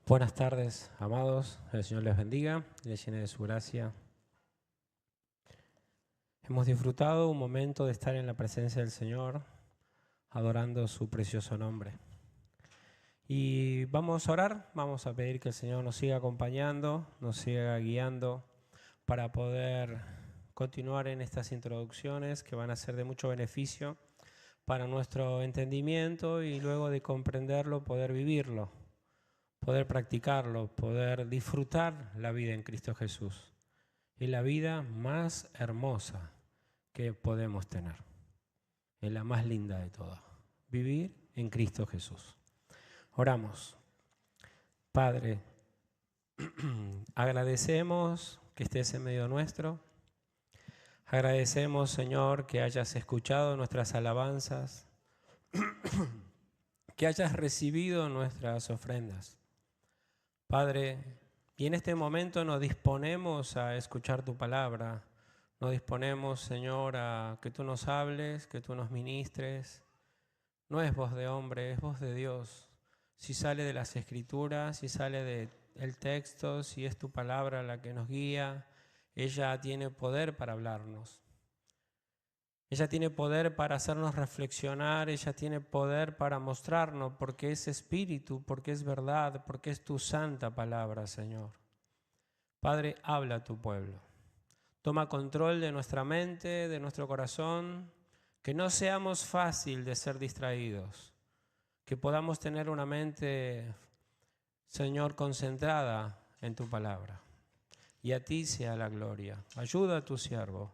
Buenas tardes, amados. El Señor les bendiga y les llene de su gracia. Hemos disfrutado un momento de estar en la presencia del Señor, adorando su precioso nombre. Y vamos a orar, vamos a pedir que el Señor nos siga acompañando, nos siga guiando para poder continuar en estas introducciones que van a ser de mucho beneficio para nuestro entendimiento y luego de comprenderlo, poder vivirlo, poder practicarlo, poder disfrutar la vida en Cristo Jesús. Es la vida más hermosa que podemos tener. Es la más linda de todas. Vivir en Cristo Jesús. Oramos. Padre, agradecemos que estés en medio nuestro. Agradecemos, Señor, que hayas escuchado nuestras alabanzas, que hayas recibido nuestras ofrendas. Padre, y en este momento nos disponemos a escuchar tu palabra. Nos disponemos, Señor, a que tú nos hables, que tú nos ministres. No es voz de hombre, es voz de Dios. Si sale de las Escrituras, si sale del texto, si es tu palabra la que nos guía, ella tiene poder para hablarnos. Ella tiene poder para hacernos reflexionar, ella tiene poder para mostrarnos, porque es espíritu, porque es verdad, porque es tu santa palabra, Señor. Padre, habla a tu pueblo. Toma control de nuestra mente, de nuestro corazón, que no seamos fácil de ser distraídos, que podamos tener una mente, Señor, concentrada en tu palabra. Y a ti sea la gloria. Ayuda a tu siervo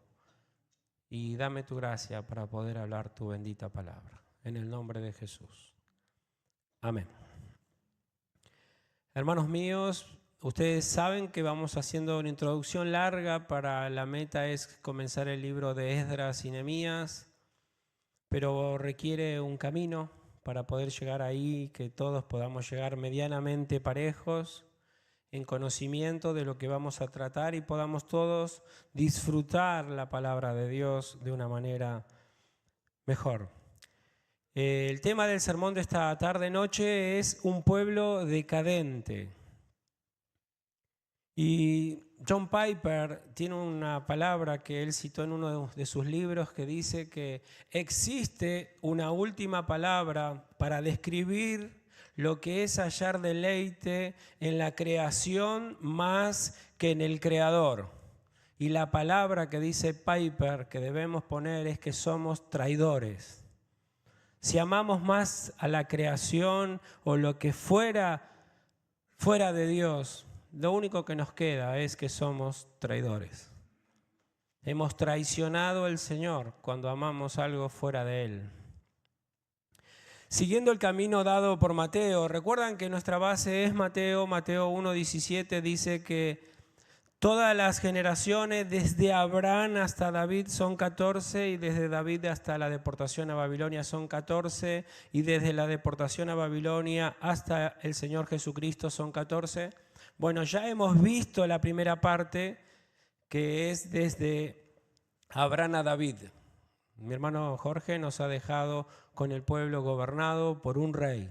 y dame tu gracia para poder hablar tu bendita palabra. En el nombre de Jesús. Amén. Hermanos míos, ustedes saben que vamos haciendo una introducción larga para la meta es comenzar el libro de Esdras y Nehemías, pero requiere un camino para poder llegar ahí, que todos podamos llegar medianamente parejos en conocimiento de lo que vamos a tratar y podamos todos disfrutar la palabra de Dios de una manera mejor. El tema del sermón de esta tarde-noche es un pueblo decadente. Y John Piper tiene una palabra que él citó en uno de sus libros que dice que existe una última palabra para describir lo que es hallar deleite en la creación más que en el creador. Y la palabra que dice Piper que debemos poner es que somos traidores. Si amamos más a la creación o lo que fuera de Dios, lo único que nos queda es que somos traidores. Hemos traicionado al Señor cuando amamos algo fuera de Él. Siguiendo el camino dado por Mateo, recuerdan que nuestra base es Mateo 1:17 dice que todas las generaciones desde Abraham hasta David son 14 y desde David hasta la deportación a Babilonia son 14 y desde la deportación a Babilonia hasta el Señor Jesucristo son 14. Bueno, ya hemos visto la primera parte que es desde Abraham a David. Mi hermano Jorge nos ha dejado con el pueblo gobernado por un rey.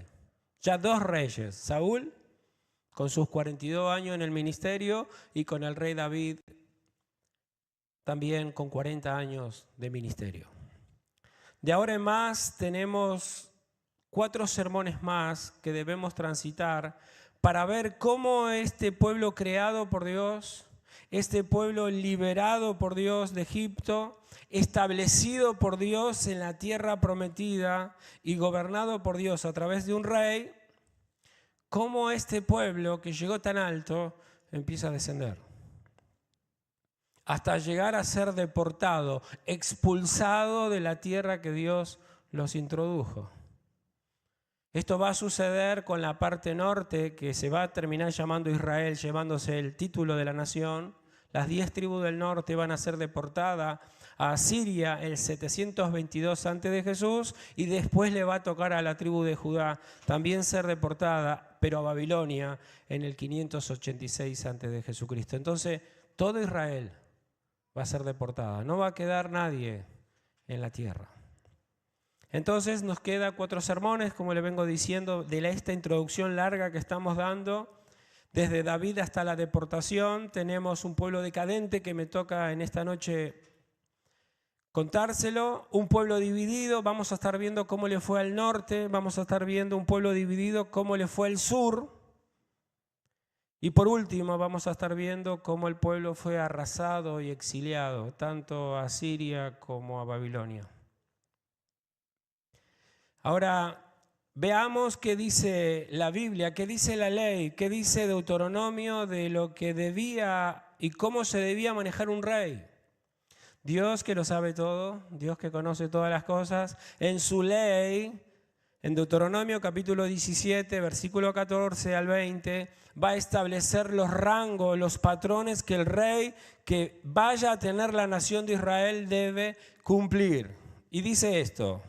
Ya dos reyes, Saúl con sus 42 años en el ministerio y con el rey David también con 40 años de ministerio. De ahora en más tenemos 4 sermones más que debemos transitar para ver cómo este pueblo creado por Dios, este pueblo liberado por Dios de Egipto, establecido por Dios en la tierra prometida y gobernado por Dios a través de un rey, cómo este pueblo que llegó tan alto empieza a descender hasta llegar a ser deportado, expulsado de la tierra que Dios los introdujo. Esto va a suceder con la parte norte, que se va a terminar llamando Israel, llevándose el título de la nación. Las 10 tribus del norte van a ser deportadas a Siria el 722 a.C. y después le va a tocar a la tribu de Judá también ser deportada, pero a Babilonia en el 586 a.C. Entonces, todo Israel va a ser deportada. No va a quedar nadie en la tierra. Entonces nos queda 4 sermones, como le vengo diciendo, de esta introducción larga que estamos dando. Desde David hasta la deportación tenemos un pueblo decadente que me toca en esta noche contárselo, un pueblo dividido, vamos a estar viendo cómo le fue al norte, vamos a estar viendo un pueblo dividido, cómo le fue al sur, y por último vamos a estar viendo cómo el pueblo fue arrasado y exiliado, tanto a Siria como a Babilonia. Ahora, veamos qué dice la Biblia, qué dice la ley, qué dice Deuteronomio de lo que debía y cómo se debía manejar un rey. Dios que lo sabe todo, Dios que conoce todas las cosas, en su ley, en Deuteronomio capítulo 17, versículo 14 al 20, va a establecer los rangos, los patrones que el rey que vaya a tener la nación de Israel debe cumplir. Y dice esto.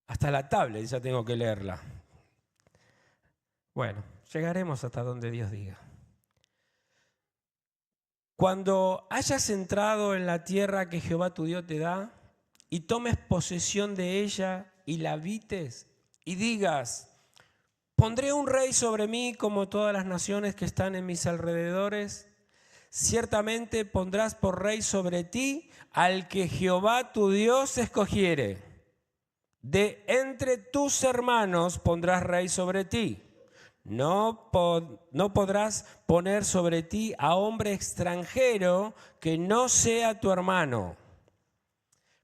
Hasta la tablet ya tengo que leerla. Bueno, llegaremos hasta donde Dios diga. Cuando hayas entrado en la tierra que Jehová tu Dios te da, y tomes posesión de ella y la habites, y digas, pondré un rey sobre mí como todas las naciones que están en mis alrededores, ciertamente pondrás por rey sobre ti al que Jehová tu Dios escogiere. De entre tus hermanos pondrás rey sobre ti. No podrás poner sobre ti a hombre extranjero que no sea tu hermano.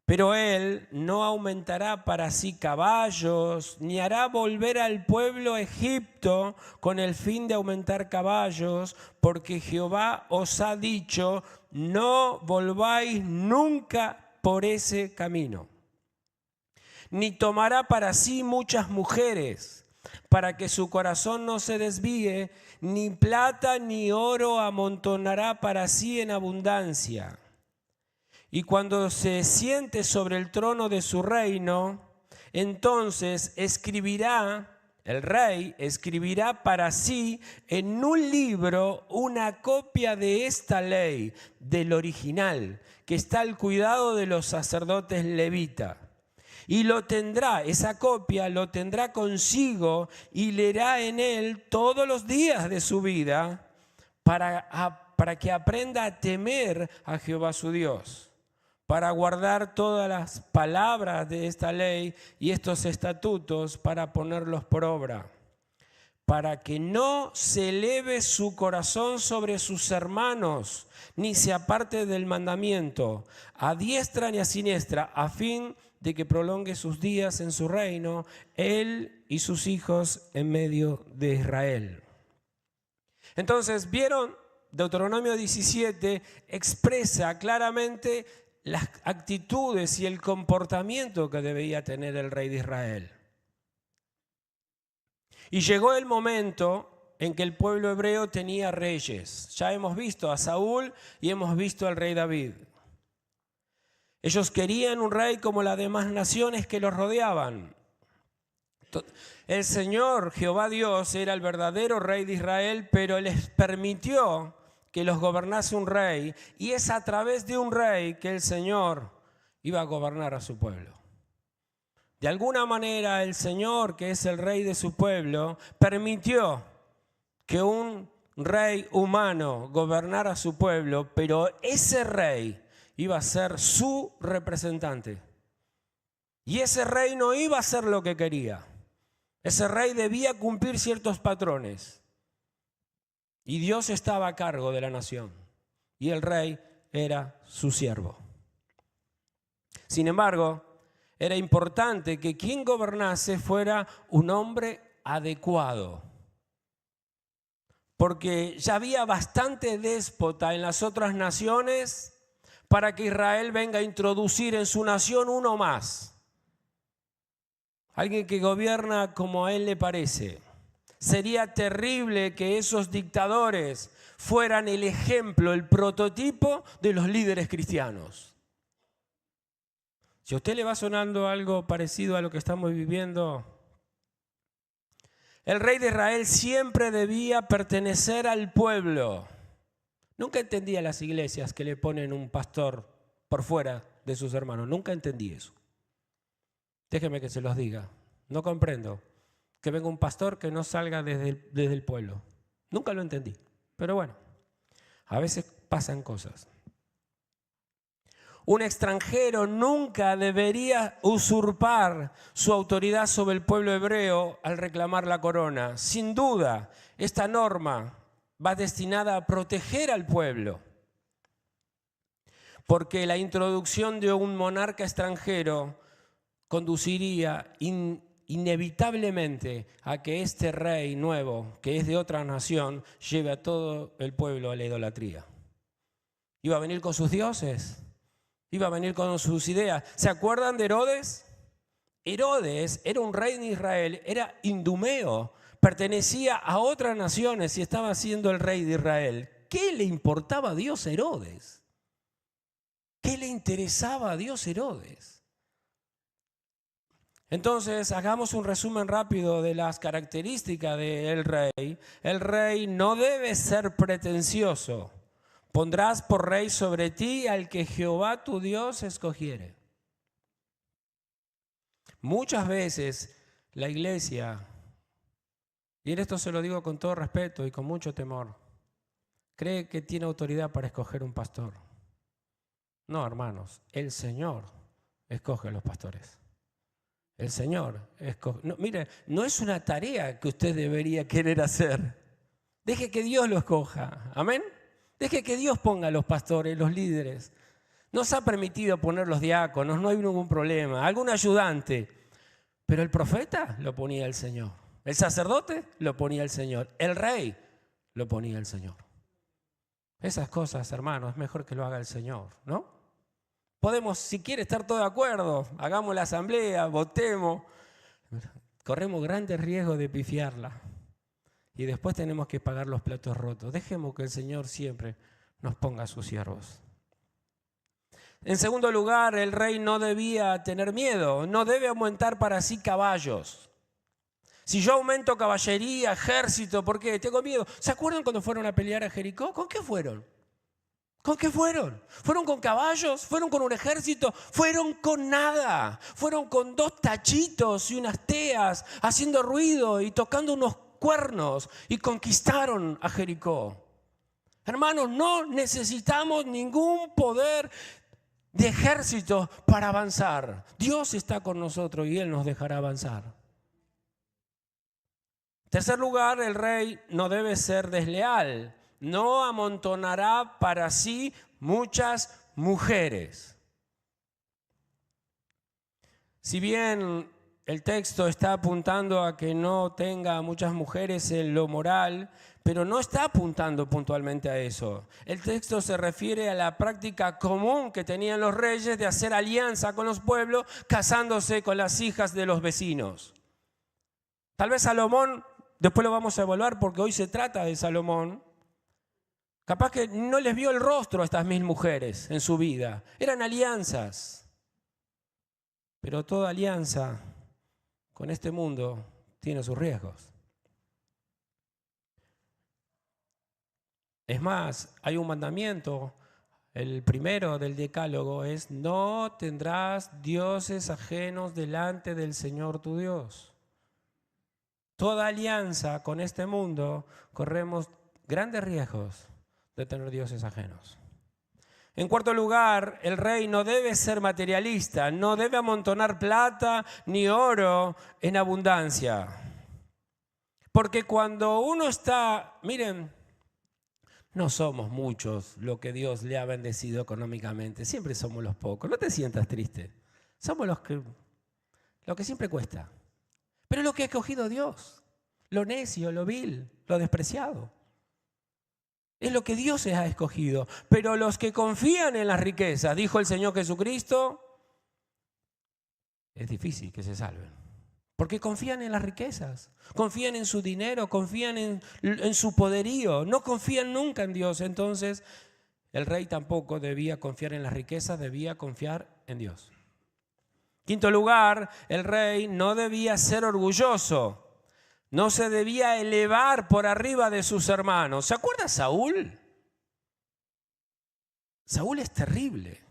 Pero él no aumentará para sí caballos, ni hará volver al pueblo a Egipto con el fin de aumentar caballos, porque Jehová os ha dicho, no volváis nunca por ese camino. Ni tomará para sí muchas mujeres, para que su corazón no se desvíe, ni plata ni oro amontonará para sí en abundancia. Y cuando se siente sobre el trono de su reino, entonces el rey escribirá para sí en un libro una copia de esta ley, del original, que está al cuidado de los sacerdotes levitas. Y esa copia lo tendrá consigo y leerá en él todos los días de su vida para que aprenda a temer a Jehová su Dios, para guardar todas las palabras de esta ley y estos estatutos para ponerlos por obra, para que no se eleve su corazón sobre sus hermanos, ni se aparte del mandamiento, a diestra ni a siniestra, a fin de que prolongue sus días en su reino, él y sus hijos en medio de Israel. Entonces, ¿vieron? Deuteronomio 17 expresa claramente las actitudes y el comportamiento que debía tener el rey de Israel. Y llegó el momento en que el pueblo hebreo tenía reyes. Ya hemos visto a Saúl y hemos visto al rey David. Ellos querían un rey como las demás naciones que los rodeaban. El Señor, Jehová Dios, era el verdadero rey de Israel, pero les permitió que los gobernase un rey, y es a través de un rey que el Señor iba a gobernar a su pueblo. De alguna manera el Señor, que es el rey de su pueblo, permitió que un rey humano gobernara a su pueblo, pero ese rey iba a ser su representante. Y ese rey no iba a hacer lo que quería. Ese rey debía cumplir ciertos patrones. Y Dios estaba a cargo de la nación. Y el rey era su siervo. Sin embargo, era importante que quien gobernase fuera un hombre adecuado. Porque ya había bastante déspota en las otras naciones para que Israel venga a introducir en su nación uno más. Alguien que gobierna como a él le parece. Sería terrible que esos dictadores fueran el ejemplo, el prototipo de los líderes cristianos. Si a usted le va sonando algo parecido a lo que estamos viviendo, el rey de Israel siempre debía pertenecer al pueblo. Nunca entendía las iglesias que le ponen un pastor por fuera de sus hermanos. Nunca entendí eso. Déjeme que se los diga. No comprendo que venga un pastor que no salga desde el pueblo. Nunca lo entendí, pero bueno, a veces pasan cosas. Un extranjero nunca debería usurpar su autoridad sobre el pueblo hebreo al reclamar la corona. Sin duda, esta norma va destinada a proteger al pueblo, porque la introducción de un monarca extranjero conduciría inevitablemente a que este rey nuevo, que es de otra nación, lleve a todo el pueblo a la idolatría. Iba a venir con sus dioses, iba a venir con sus ideas. ¿Se acuerdan de Herodes? Herodes era un rey de Israel, era idumeo, pertenecía a otras naciones y estaba siendo el rey de Israel. ¿Qué le importaba a Dios Herodes? ¿Qué le interesaba a Dios Herodes? Entonces, hagamos un resumen rápido de las características del rey. El rey no debe ser pretencioso. Pondrás por rey sobre ti al que Jehová tu Dios escogiere. Muchas veces la iglesia, y en esto se lo digo con todo respeto y con mucho temor, cree que tiene autoridad para escoger un pastor. No, hermanos, el Señor escoge a los pastores. El Señor escoge. No, mire, no es una tarea que usted debería querer hacer. Deje que Dios lo escoja. ¿Amén? Deje que Dios ponga a los pastores, los líderes. Nos ha permitido poner los diáconos, no hay ningún problema. Algún ayudante. Pero el profeta lo ponía el Señor. El sacerdote lo ponía el Señor. El rey lo ponía el Señor. Esas cosas, hermanos, es mejor que lo haga el Señor, ¿no? Podemos, si quiere, estar todos de acuerdo. Hagamos la asamblea, votemos. Corremos grandes riesgos de pifiarla. Y después tenemos que pagar los platos rotos. Dejemos que el Señor siempre nos ponga a sus siervos. En segundo lugar, el rey no debía tener miedo. No debe aumentar para sí caballos. Si yo aumento caballería, ejército, ¿por qué? Tengo miedo. ¿Se acuerdan cuando fueron a pelear a Jericó? ¿Con qué fueron? ¿Con qué fueron? ¿Fueron con caballos? ¿Fueron con un ejército? Fueron con nada. Fueron con 2 tachitos y unas teas, haciendo ruido y tocando unos cuernos, y conquistaron a Jericó. Hermanos, no necesitamos ningún poder de ejército para avanzar. Dios está con nosotros y Él nos dejará avanzar. En tercer lugar, el rey no debe ser desleal. No amontonará para sí muchas mujeres. Si bien el texto está apuntando a que no tenga muchas mujeres en lo moral, pero no está apuntando puntualmente a eso. El texto se refiere a la práctica común que tenían los reyes de hacer alianza con los pueblos, casándose con las hijas de los vecinos. Tal vez Salomón, después lo vamos a evaluar porque hoy se trata de Salomón, capaz que no les vio el rostro a estas 1000 mujeres en su vida. Eran alianzas. Pero toda alianza con este mundo tiene sus riesgos. Es más, hay un mandamiento, el primero del Decálogo es: no tendrás dioses ajenos delante del Señor tu Dios. Toda alianza con este mundo corremos grandes riesgos de tener dioses ajenos. En cuarto lugar, el rey no debe ser materialista, no debe amontonar plata ni oro en abundancia. Porque cuando uno está, miren, no somos muchos lo que Dios le ha bendecido económicamente, siempre somos los pocos, no te sientas triste, somos lo que siempre cuesta. Pero es lo que ha escogido Dios, lo necio, lo vil, lo despreciado. Es lo que Dios ha escogido. Pero los que confían en las riquezas, dijo el Señor Jesucristo, es difícil que se salven. Porque confían en las riquezas, confían en su dinero, confían en su poderío, no confían nunca en Dios. Entonces, el rey tampoco debía confiar en las riquezas, debía confiar en Dios. Quinto lugar, el rey no debía ser orgulloso. No se debía elevar por arriba de sus hermanos. ¿Se acuerda Saúl? Saúl es terrible.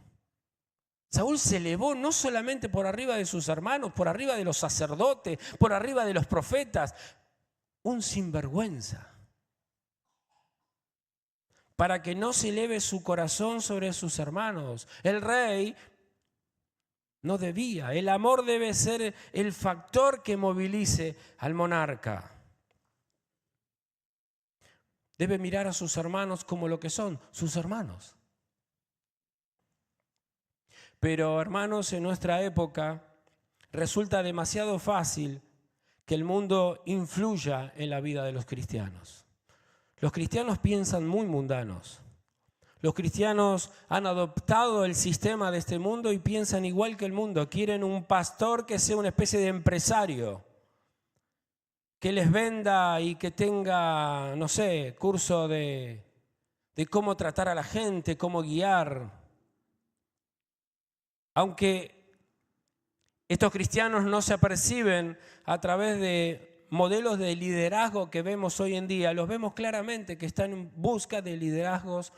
Saúl se elevó no solamente por arriba de sus hermanos, por arriba de los sacerdotes, por arriba de los profetas, un sinvergüenza. Para que no se eleve su corazón sobre sus hermanos. El rey no debía. El amor debe ser el factor que movilice al monarca. Debe mirar a sus hermanos como lo que son, sus hermanos. Pero, hermanos, en nuestra época resulta demasiado fácil que el mundo influya en la vida de los cristianos. Los cristianos piensan muy mundanos. Los cristianos han adoptado el sistema de este mundo y piensan igual que el mundo. Quieren un pastor que sea una especie de empresario, que les venda y que tenga, no sé, curso de cómo tratar a la gente, cómo guiar. Aunque estos cristianos no se aperciben a través de modelos de liderazgo que vemos hoy en día, los vemos claramente que están en busca de liderazgos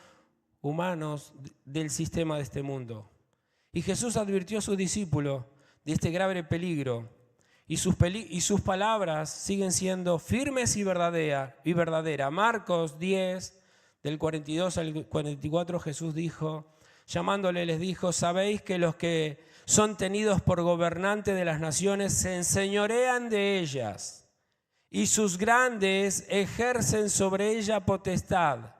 humanos del sistema de este mundo. Y Jesús advirtió a sus discípulos de este grave peligro y sus palabras siguen siendo firmes y verdaderas. Marcos 10, del 42 al 44, Jesús dijo, llamándole les dijo, sabéis que los que son tenidos por gobernantes de las naciones se enseñorean de ellas y sus grandes ejercen sobre ella potestad.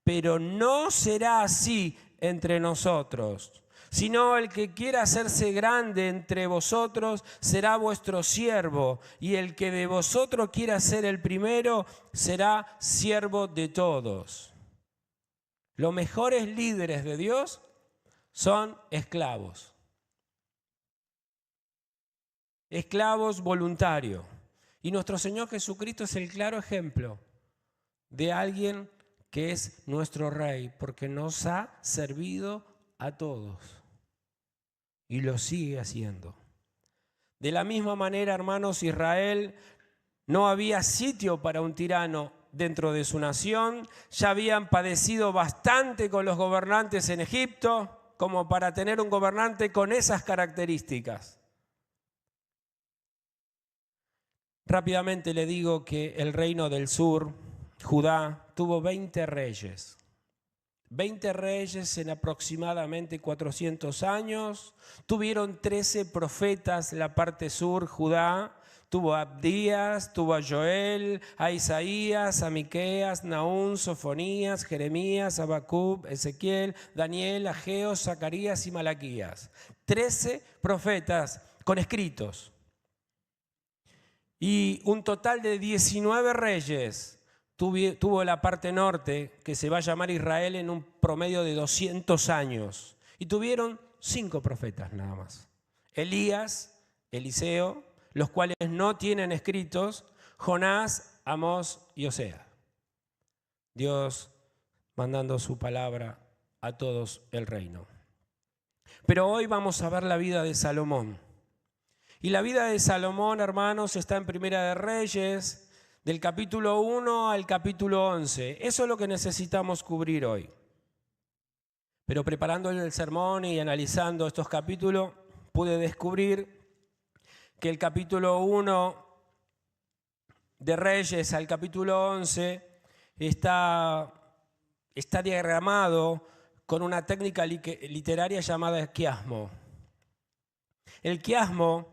Pero no será así entre nosotros, sino el que quiera hacerse grande entre vosotros será vuestro siervo, y el que de vosotros quiera ser el primero será siervo de todos. Los mejores líderes de Dios son esclavos. Esclavos voluntarios. Y nuestro Señor Jesucristo es el claro ejemplo de alguien que es nuestro Rey, porque nos ha servido a todos y lo sigue haciendo. De la misma manera, hermanos, Israel no había sitio para un tirano dentro de su nación, ya habían padecido bastante con los gobernantes en Egipto, como para tener un gobernante con esas características. Rápidamente le digo que el reino del sur, Judá, tuvo 20 reyes. 20 reyes en aproximadamente 400 años. Tuvieron 13 profetas en la parte sur, Judá. Tuvo a Abdías, tuvo a Joel, a Isaías, a Miqueas, Nahum, Sofonías, Jeremías, Habacuc, Ezequiel, Daniel, Ageo, Zacarías y Malaquías. 13 profetas con escritos. Y un total de 19 reyes tuvo la parte norte, que se va a llamar Israel, en un promedio de 200 años. Y tuvieron 5 profetas nada más. Elías, Eliseo, los cuales no tienen escritos, Jonás, Amós y Osea. Dios mandando su palabra a todos el reino. Pero hoy vamos a ver la vida de Salomón. Y la vida de Salomón, hermanos, está en Primera de Reyes, del capítulo 1 al capítulo 11. Eso es lo que necesitamos cubrir hoy. Pero preparando el sermón y analizando estos capítulos, pude descubrir que el capítulo 1 de Reyes al capítulo 11 está diagramado con una técnica literaria llamada quiasmo. El quiasmo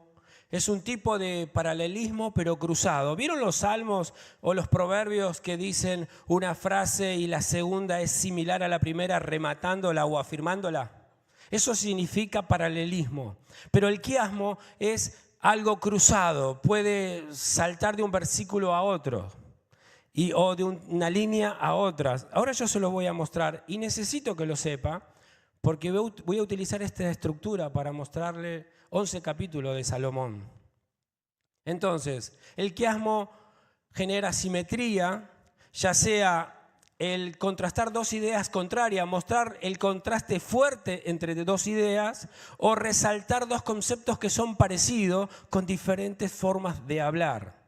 es un tipo de paralelismo pero cruzado. ¿Vieron los salmos o los proverbios que dicen una frase y la segunda es similar a la primera, rematándola o afirmándola? Eso significa paralelismo. Pero el quiasmo es algo cruzado, puede saltar de un versículo a otro o de una línea a otra. Ahora yo se los voy a mostrar y necesito que lo sepa porque voy a utilizar esta estructura para mostrarle 11 capítulos de Salomón. Entonces, el quiasmo genera simetría, ya sea el contrastar dos ideas contrarias, mostrar el contraste fuerte entre dos ideas o resaltar dos conceptos que son parecidos con diferentes formas de hablar.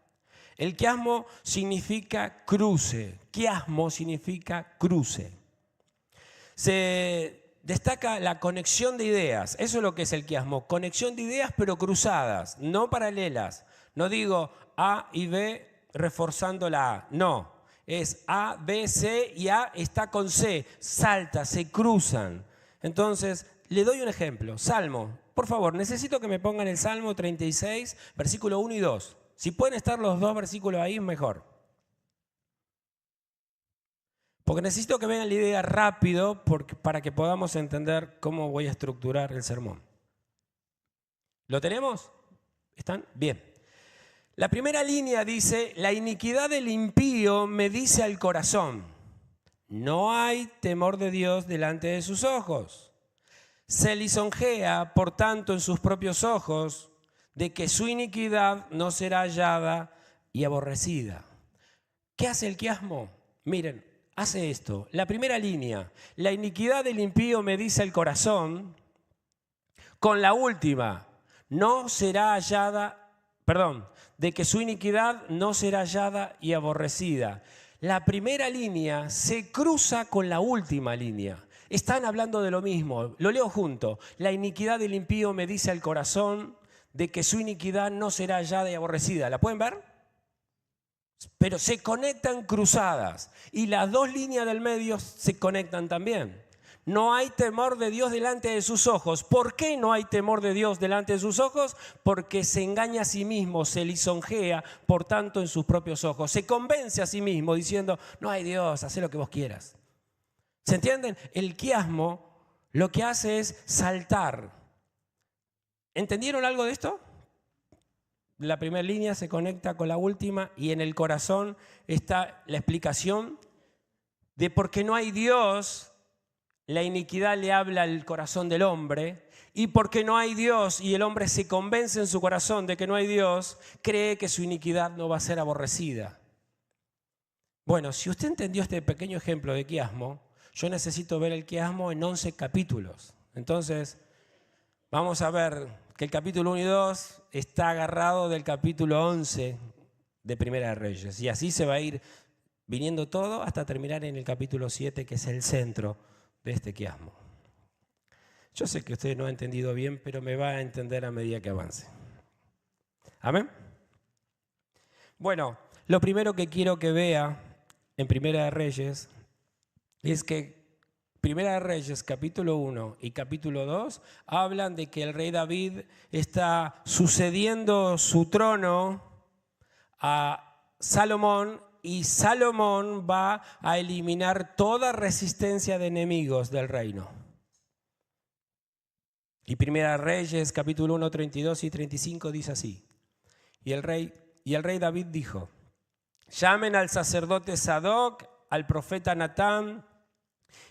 El quiasmo significa cruce. Quiasmo significa cruce. Se destaca la conexión de ideas. Eso es lo que es el quiasmo. Conexión de ideas pero cruzadas, no paralelas. No digo A y B reforzando la A. No, es A, B, C y A está con C. Salta, se cruzan. Entonces, le doy un ejemplo. Salmo. Por favor, necesito que me pongan el Salmo 36, versículo 1 y 2. Si pueden estar los dos versículos ahí, mejor. Porque necesito que vean la idea rápido para que podamos entender cómo voy a estructurar el sermón. ¿Lo tenemos? ¿Están? Bien. La primera línea dice, la iniquidad del impío me dice al corazón, no hay temor de Dios delante de sus ojos. Se lisonjea, por tanto, en sus propios ojos, de que su iniquidad no será hallada y aborrecida. ¿Qué hace el quiasmo? Miren, hace esto. La primera línea, la iniquidad del impío me dice el corazón, con la última, no será hallada, de que su iniquidad no será hallada y aborrecida. La primera línea se cruza con la última línea. Están hablando de lo mismo. Lo leo junto. La iniquidad del impío me dice al corazón de que su iniquidad no será hallada y aborrecida. ¿La pueden ver? Pero se conectan cruzadas y las dos líneas del medio se conectan también. No hay temor de Dios delante de sus ojos. ¿Por qué no hay temor de Dios delante de sus ojos? Porque se engaña a sí mismo, se lisonjea, por tanto, en sus propios ojos. Se convence a sí mismo diciendo, no hay Dios, haz lo que vos quieras. ¿Se entienden? El quiasmo lo que hace es saltar. ¿Entendieron algo de esto? La primera línea se conecta con la última y en el corazón está la explicación de por qué no hay Dios. La iniquidad le habla al corazón del hombre y porque no hay Dios y el hombre se convence en su corazón de que no hay Dios, cree que su iniquidad no va a ser aborrecida. Bueno, si usted entendió este pequeño ejemplo de quiasmo, yo necesito ver el quiasmo en 11 capítulos. Entonces, vamos a ver que el capítulo 1 y 2 está agarrado del capítulo 11 de Primera de Reyes. Y así se va a ir viniendo todo hasta terminar en el capítulo 7, que es el centro de este quiasmo. Yo sé que usted no ha entendido bien, pero me va a entender a medida que avance. ¿Amén? Bueno, lo primero que quiero que vea en Primera de Reyes es que Primera de Reyes, capítulo 1 y capítulo 2, hablan de que el rey David está sucediendo su trono a Salomón y Salomón va a eliminar toda resistencia de enemigos del reino. Y Primera de Reyes, capítulo 1, 32 y 35 dice así. Y el rey David dijo, llamen al sacerdote Sadoc, al profeta Natán,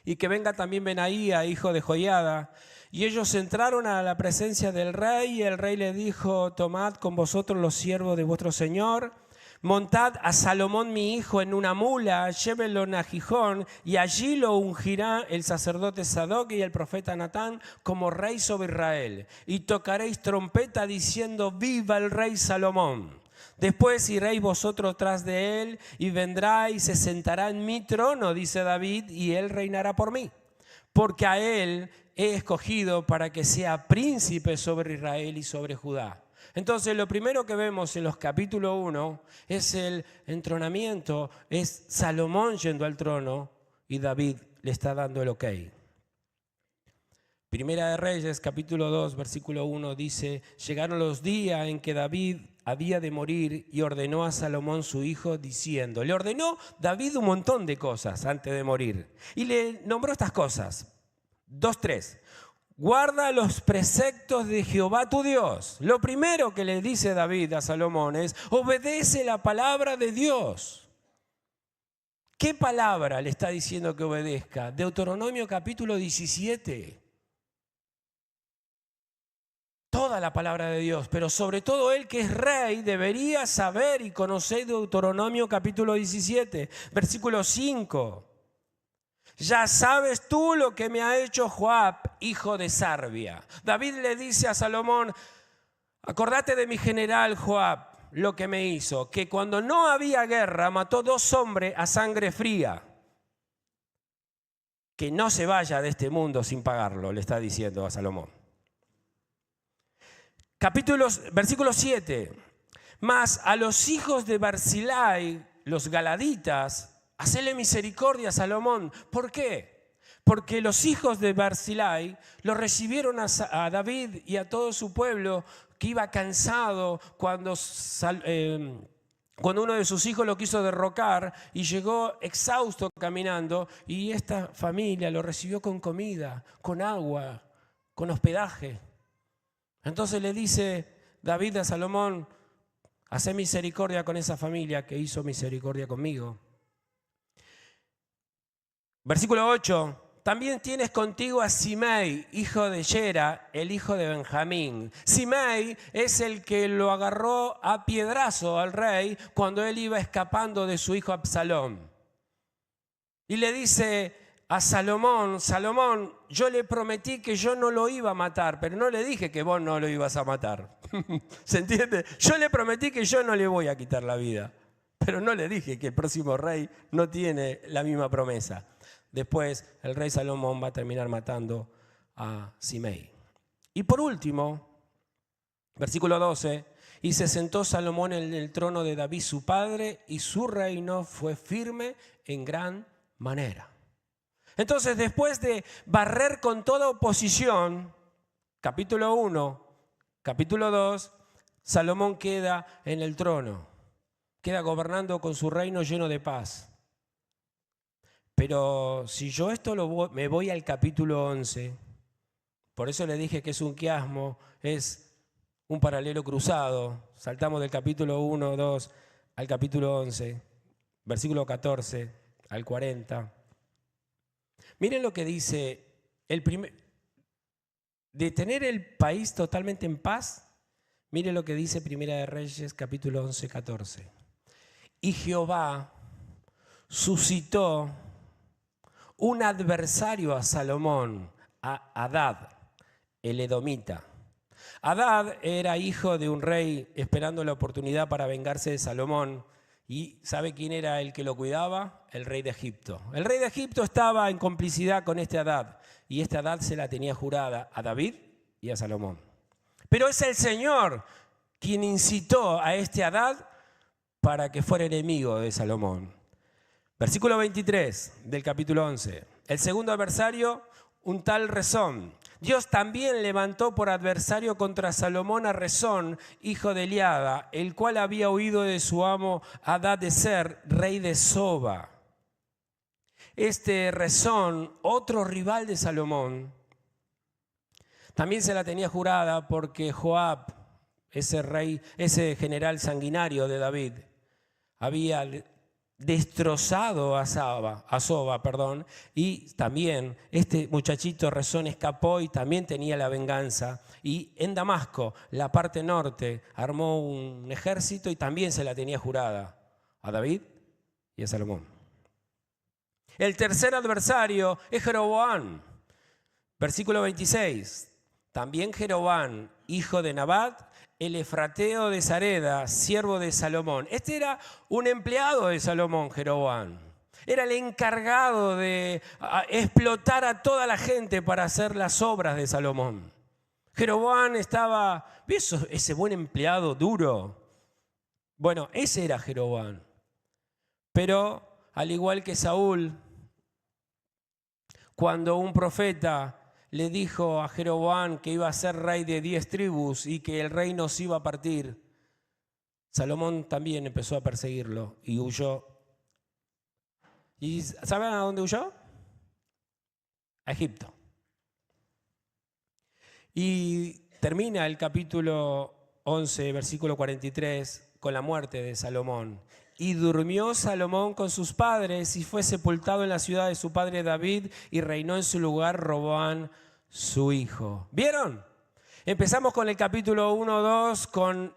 y que venga también Benaía, hijo de Joiada. Y ellos entraron a la presencia del rey, y el rey le dijo, tomad con vosotros los siervos de vuestro señor, montad a Salomón mi hijo en una mula, llévenlo a Gijón, y allí lo ungirá el sacerdote Sadoc y el profeta Natán como rey sobre Israel. Y tocaréis trompeta diciendo, viva el rey Salomón. Después iréis vosotros tras de él y vendrá y se sentará en mi trono, dice David, y él reinará por mí. Porque a él he escogido para que sea príncipe sobre Israel y sobre Judá. Entonces lo primero que vemos en los capítulos 1 es el entronamiento, es Salomón yendo al trono y David le está dando el ok. Primera de Reyes, capítulo 2, versículo 1 dice, llegaron los días en que David había de morir y ordenó a Salomón su hijo diciendo, le ordenó David un montón de cosas antes de morir y le nombró estas cosas, 2, 3. Guarda los preceptos de Jehová tu Dios. Lo primero que le dice David a Salomón es, obedece la palabra de Dios. ¿Qué palabra le está diciendo que obedezca? Deuteronomio capítulo 17. Toda la palabra de Dios, pero sobre todo él que es rey debería saber y conocer Deuteronomio capítulo 17, versículo 5. Ya sabes tú lo que me ha hecho Joab, hijo de Sarvia. David le dice a Salomón, acordate de mi general Joab, lo que me hizo, que cuando no había guerra mató 2 hombres a sangre fría. que no se vaya de este mundo sin pagarlo, le está diciendo a Salomón. Versículo 7. Mas a los hijos de Barzillai, los galaditas, hacele misericordia a Salomón. ¿Por qué? Porque los hijos de Barzillai lo recibieron a David y a todo su pueblo, que iba cansado cuando uno de sus hijos lo quiso derrocar y llegó exhausto caminando, y esta familia lo recibió con comida, con agua, con hospedaje. Entonces le dice David a Salomón: hacé misericordia con esa familia que hizo misericordia conmigo. Versículo 8. También tienes contigo a Simei, hijo de Gera, el hijo de Benjamín. Simei es el que lo agarró a piedrazo al rey cuando él iba escapando de su hijo Absalón. Y le dice a Salomón: Salomón, yo le prometí que yo no lo iba a matar, pero no le dije que vos no lo ibas a matar. ¿Se entiende? Yo le prometí que yo no le voy a quitar la vida, pero no le dije que el próximo rey no tiene la misma promesa. Después el rey Salomón va a terminar matando a Simei. Y por último, versículo 12, y se sentó Salomón en el trono de David su padre, y su reino fue firme en gran manera. Entonces, después de barrer con toda oposición, capítulo 1, capítulo 2, Salomón queda en el trono, queda gobernando con su reino lleno de paz. Pero si yo me voy al capítulo 11, por eso le dije que es un quiasmo, es un paralelo cruzado. Saltamos del capítulo 1, 2 al capítulo 11, versículo 14 al 40. Miren lo que dice, de tener el país totalmente en paz, miren lo que dice Primera de Reyes, capítulo 11, 14. Y Jehová suscitó un adversario a Salomón, a Hadad, el edomita. Hadad era hijo de un rey esperando la oportunidad para vengarse de Salomón. ¿Y sabe quién era el que lo cuidaba? El rey de Egipto. El rey de Egipto estaba en complicidad con este Hadad, y este Hadad se la tenía jurada a David y a Salomón. Pero es el Señor quien incitó a este Hadad para que fuera enemigo de Salomón. Versículo 23 del capítulo 11. El segundo adversario, un tal Rezón. Dios también levantó por adversario contra Salomón a Rezón, hijo de Eliada, el cual había huido de su amo Hadadezer, rey de Soba. Este Rezón, otro rival de Salomón, también se la tenía jurada porque Joab, ese general sanguinario de David, había destrozado a Soba, y también este muchachito Rezón escapó y también tenía la venganza. Y en Damasco, la parte norte, armó un ejército y también se la tenía jurada a David y a Salomón. El tercer adversario es Jeroboam. Versículo 26. También Jeroboam, hijo de Nabat, el efrateo de Sareda, siervo de Salomón. Este era un empleado de Salomón, Jeroboam. Era el encargado de explotar a toda la gente para hacer las obras de Salomón. Jeroboam estaba, ¿ves ese buen empleado duro? Bueno, ese era Jeroboam. Pero al igual que Saúl, cuando un profeta le dijo a Jeroboam que iba a ser rey de 10 tribus y que el reino se iba a partir, Salomón también empezó a perseguirlo y huyó. ¿Y saben a dónde huyó? A Egipto. Y termina el capítulo 11, versículo 43, con la muerte de Salomón. Y durmió Salomón con sus padres y fue sepultado en la ciudad de su padre David, y reinó en su lugar Roboam, su hijo. ¿Vieron? Empezamos con el capítulo 1, 2, con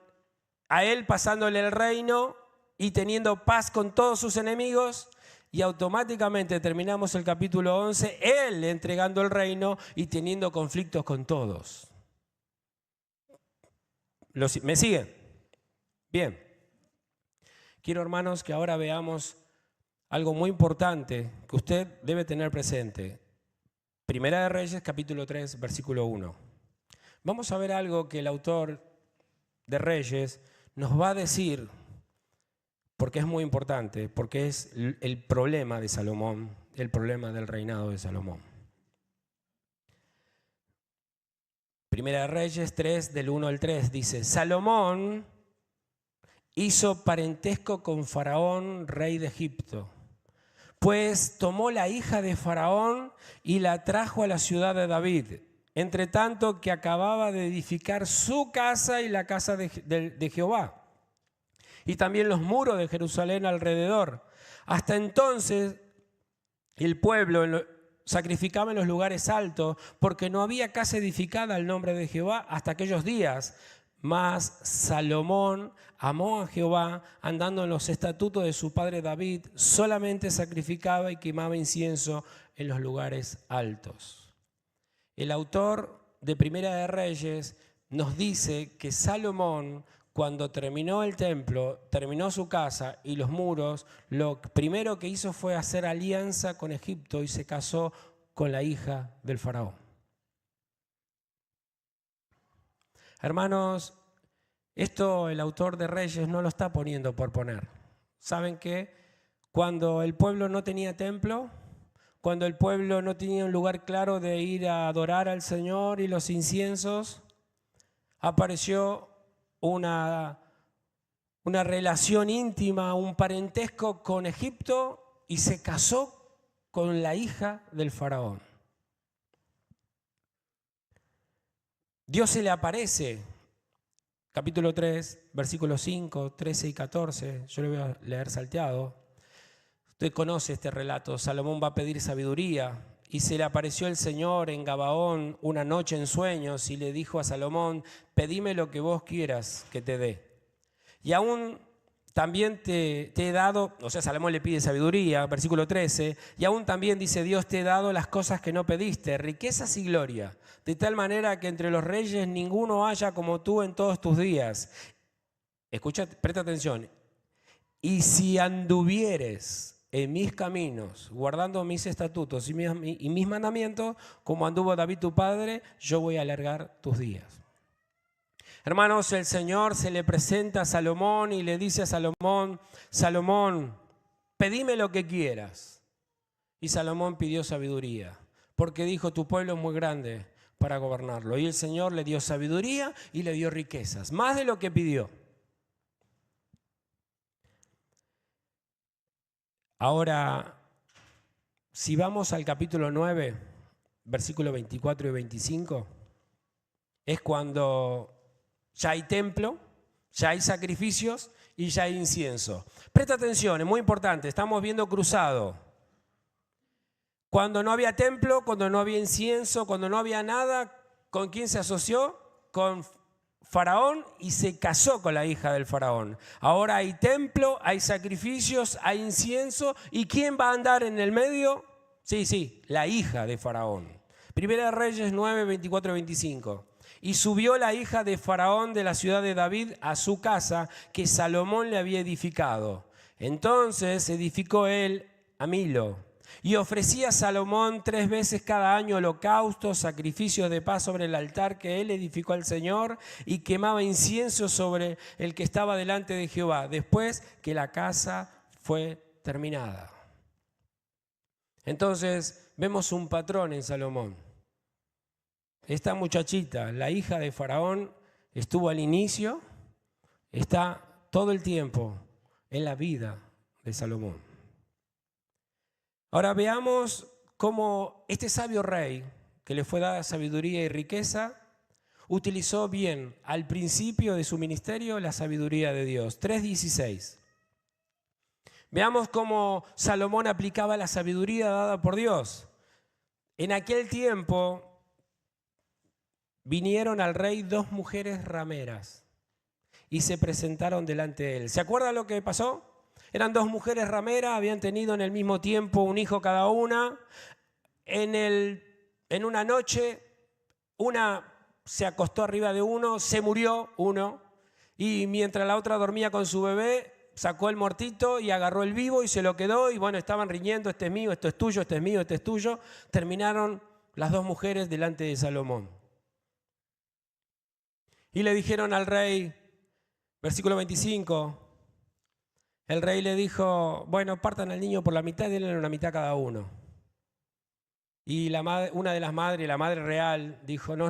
a él pasándole el reino y teniendo paz con todos sus enemigos, y automáticamente terminamos el capítulo 11, él entregando el reino y teniendo conflictos con todos. ¿Me siguen? Bien. Quiero, hermanos, que ahora veamos algo muy importante que usted debe tener presente. Primera de Reyes, capítulo 3, versículo 1. Vamos a ver algo que el autor de Reyes nos va a decir, porque es muy importante, porque es el problema de Salomón, el problema del reinado de Salomón. Primera de Reyes 3, del 1 al 3, dice: Salomón hizo parentesco con Faraón, rey de Egipto, pues tomó la hija de Faraón y la trajo a la ciudad de David, entre tanto que acababa de edificar su casa y la casa de Jehová, y también los muros de Jerusalén alrededor. Hasta entonces el pueblo sacrificaba en los lugares altos, porque no había casa edificada al nombre de Jehová hasta aquellos días. Mas Salomón amó a Jehová, andando en los estatutos de su padre David, solamente sacrificaba y quemaba incienso en los lugares altos. El autor de Primera de Reyes nos dice que Salomón, cuando terminó el templo, terminó su casa y los muros, lo primero que hizo fue hacer alianza con Egipto y se casó con la hija del faraón. Hermanos, esto el autor de Reyes no lo está poniendo por poner. ¿Saben qué? Cuando el pueblo no tenía templo, cuando el pueblo no tenía un lugar claro de ir a adorar al Señor y los inciensos, apareció una relación íntima, un parentesco con Egipto y se casó con la hija del faraón. Dios se le aparece, capítulo 3, versículos 5, 13 y 14, yo lo voy a leer salteado. Usted conoce este relato. Salomón va a pedir sabiduría y se le apareció el Señor en Gabaón una noche en sueños y le dijo a Salomón: pedime lo que vos quieras que te dé. Y aún también te he dado, o sea, Salomón le pide sabiduría, versículo 13, y aún también dice Dios: te he dado las cosas que no pediste, riquezas y gloria, de tal manera que entre los reyes ninguno haya como tú en todos tus días. Escucha, presta atención. Y si anduvieres en mis caminos, guardando mis estatutos y mis mandamientos, como anduvo David tu padre, yo voy a alargar tus días. Hermanos, el Señor se le presenta a Salomón y le dice a Salomón: Salomón, pedime lo que quieras. Y Salomón pidió sabiduría, porque dijo: tu pueblo es muy grande para gobernarlo. Y el Señor le dio sabiduría y le dio riquezas, más de lo que pidió. Ahora, si vamos al capítulo 9, versículos 24 y 25, es cuando ya hay templo, ya hay sacrificios y ya hay incienso. Presta atención, es muy importante, estamos viendo cruzado. Cuando no había templo, cuando no había incienso, cuando no había nada, ¿con quién se asoció? Con Faraón, y se casó con la hija del faraón. Ahora hay templo, hay sacrificios, hay incienso. ¿Y quién va a andar en el medio? Sí, la hija de Faraón. Primera de Reyes 9, 24 y 25. Y subió la hija de Faraón de la ciudad de David a su casa que Salomón le había edificado. Entonces edificó él a Milo. Y ofrecía a Salomón 3 veces cada año holocaustos, sacrificios de paz sobre el altar que él edificó al Señor, y quemaba incienso sobre el que estaba delante de Jehová, después que la casa fue terminada. Entonces vemos un patrón en Salomón. Esta muchachita, la hija de Faraón, estuvo al inicio, está todo el tiempo en la vida de Salomón. Ahora veamos cómo este sabio rey, que le fue dada sabiduría y riqueza, utilizó bien al principio de su ministerio la sabiduría de Dios. 3:16. Veamos cómo Salomón aplicaba la sabiduría dada por Dios. En aquel tiempo vinieron al rey 2 mujeres rameras y se presentaron delante de él. ¿Se acuerdan lo que pasó? Eran 2 mujeres rameras, habían tenido en el mismo tiempo un hijo cada una. En una noche, una se acostó arriba de uno, se murió uno, y mientras la otra dormía con su bebé, sacó el muertito y agarró el vivo y se lo quedó, y bueno, estaban riñendo: este es mío, esto es tuyo, este es mío, este es tuyo. Terminaron las dos mujeres delante de Salomón. Y le dijeron al rey, versículo 25, el rey le dijo, bueno, partan al niño por la mitad y denle una mitad cada uno. Y una de las madres, la madre real, dijo, no,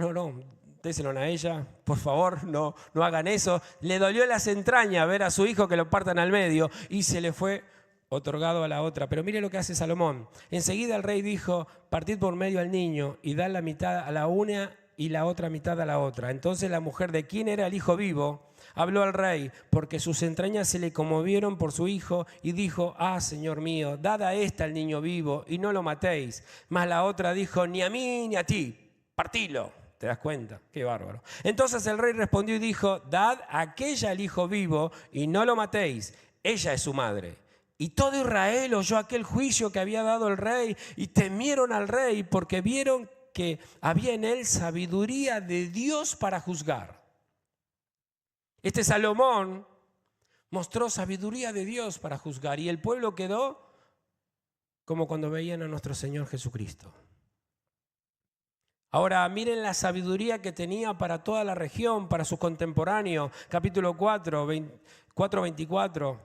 déselo a ella, por favor, no hagan eso. Le dolió las entrañas ver a su hijo que lo partan al medio y se le fue otorgado a la otra. Pero mire lo que hace Salomón. Enseguida el rey dijo, partid por medio al niño y dad la mitad a la una y la otra mitad a la otra. Entonces la mujer de quien era el hijo vivo habló al rey, porque sus entrañas se le conmovieron por su hijo, y dijo, señor mío, dad a esta al niño vivo y no lo matéis. Mas la otra dijo, ni a mí ni a ti, partilo. ¿Te das cuenta? Qué bárbaro. Entonces el rey respondió y dijo, dad a aquella al hijo vivo y no lo matéis. Ella es su madre. Y todo Israel oyó aquel juicio que había dado el rey y temieron al rey porque vieron que había en él sabiduría de Dios para juzgar. Este Salomón mostró sabiduría de Dios para juzgar y el pueblo quedó como cuando veían a nuestro Señor Jesucristo. Ahora miren la sabiduría que tenía para toda la región, para sus contemporáneos. Capítulo 4:24.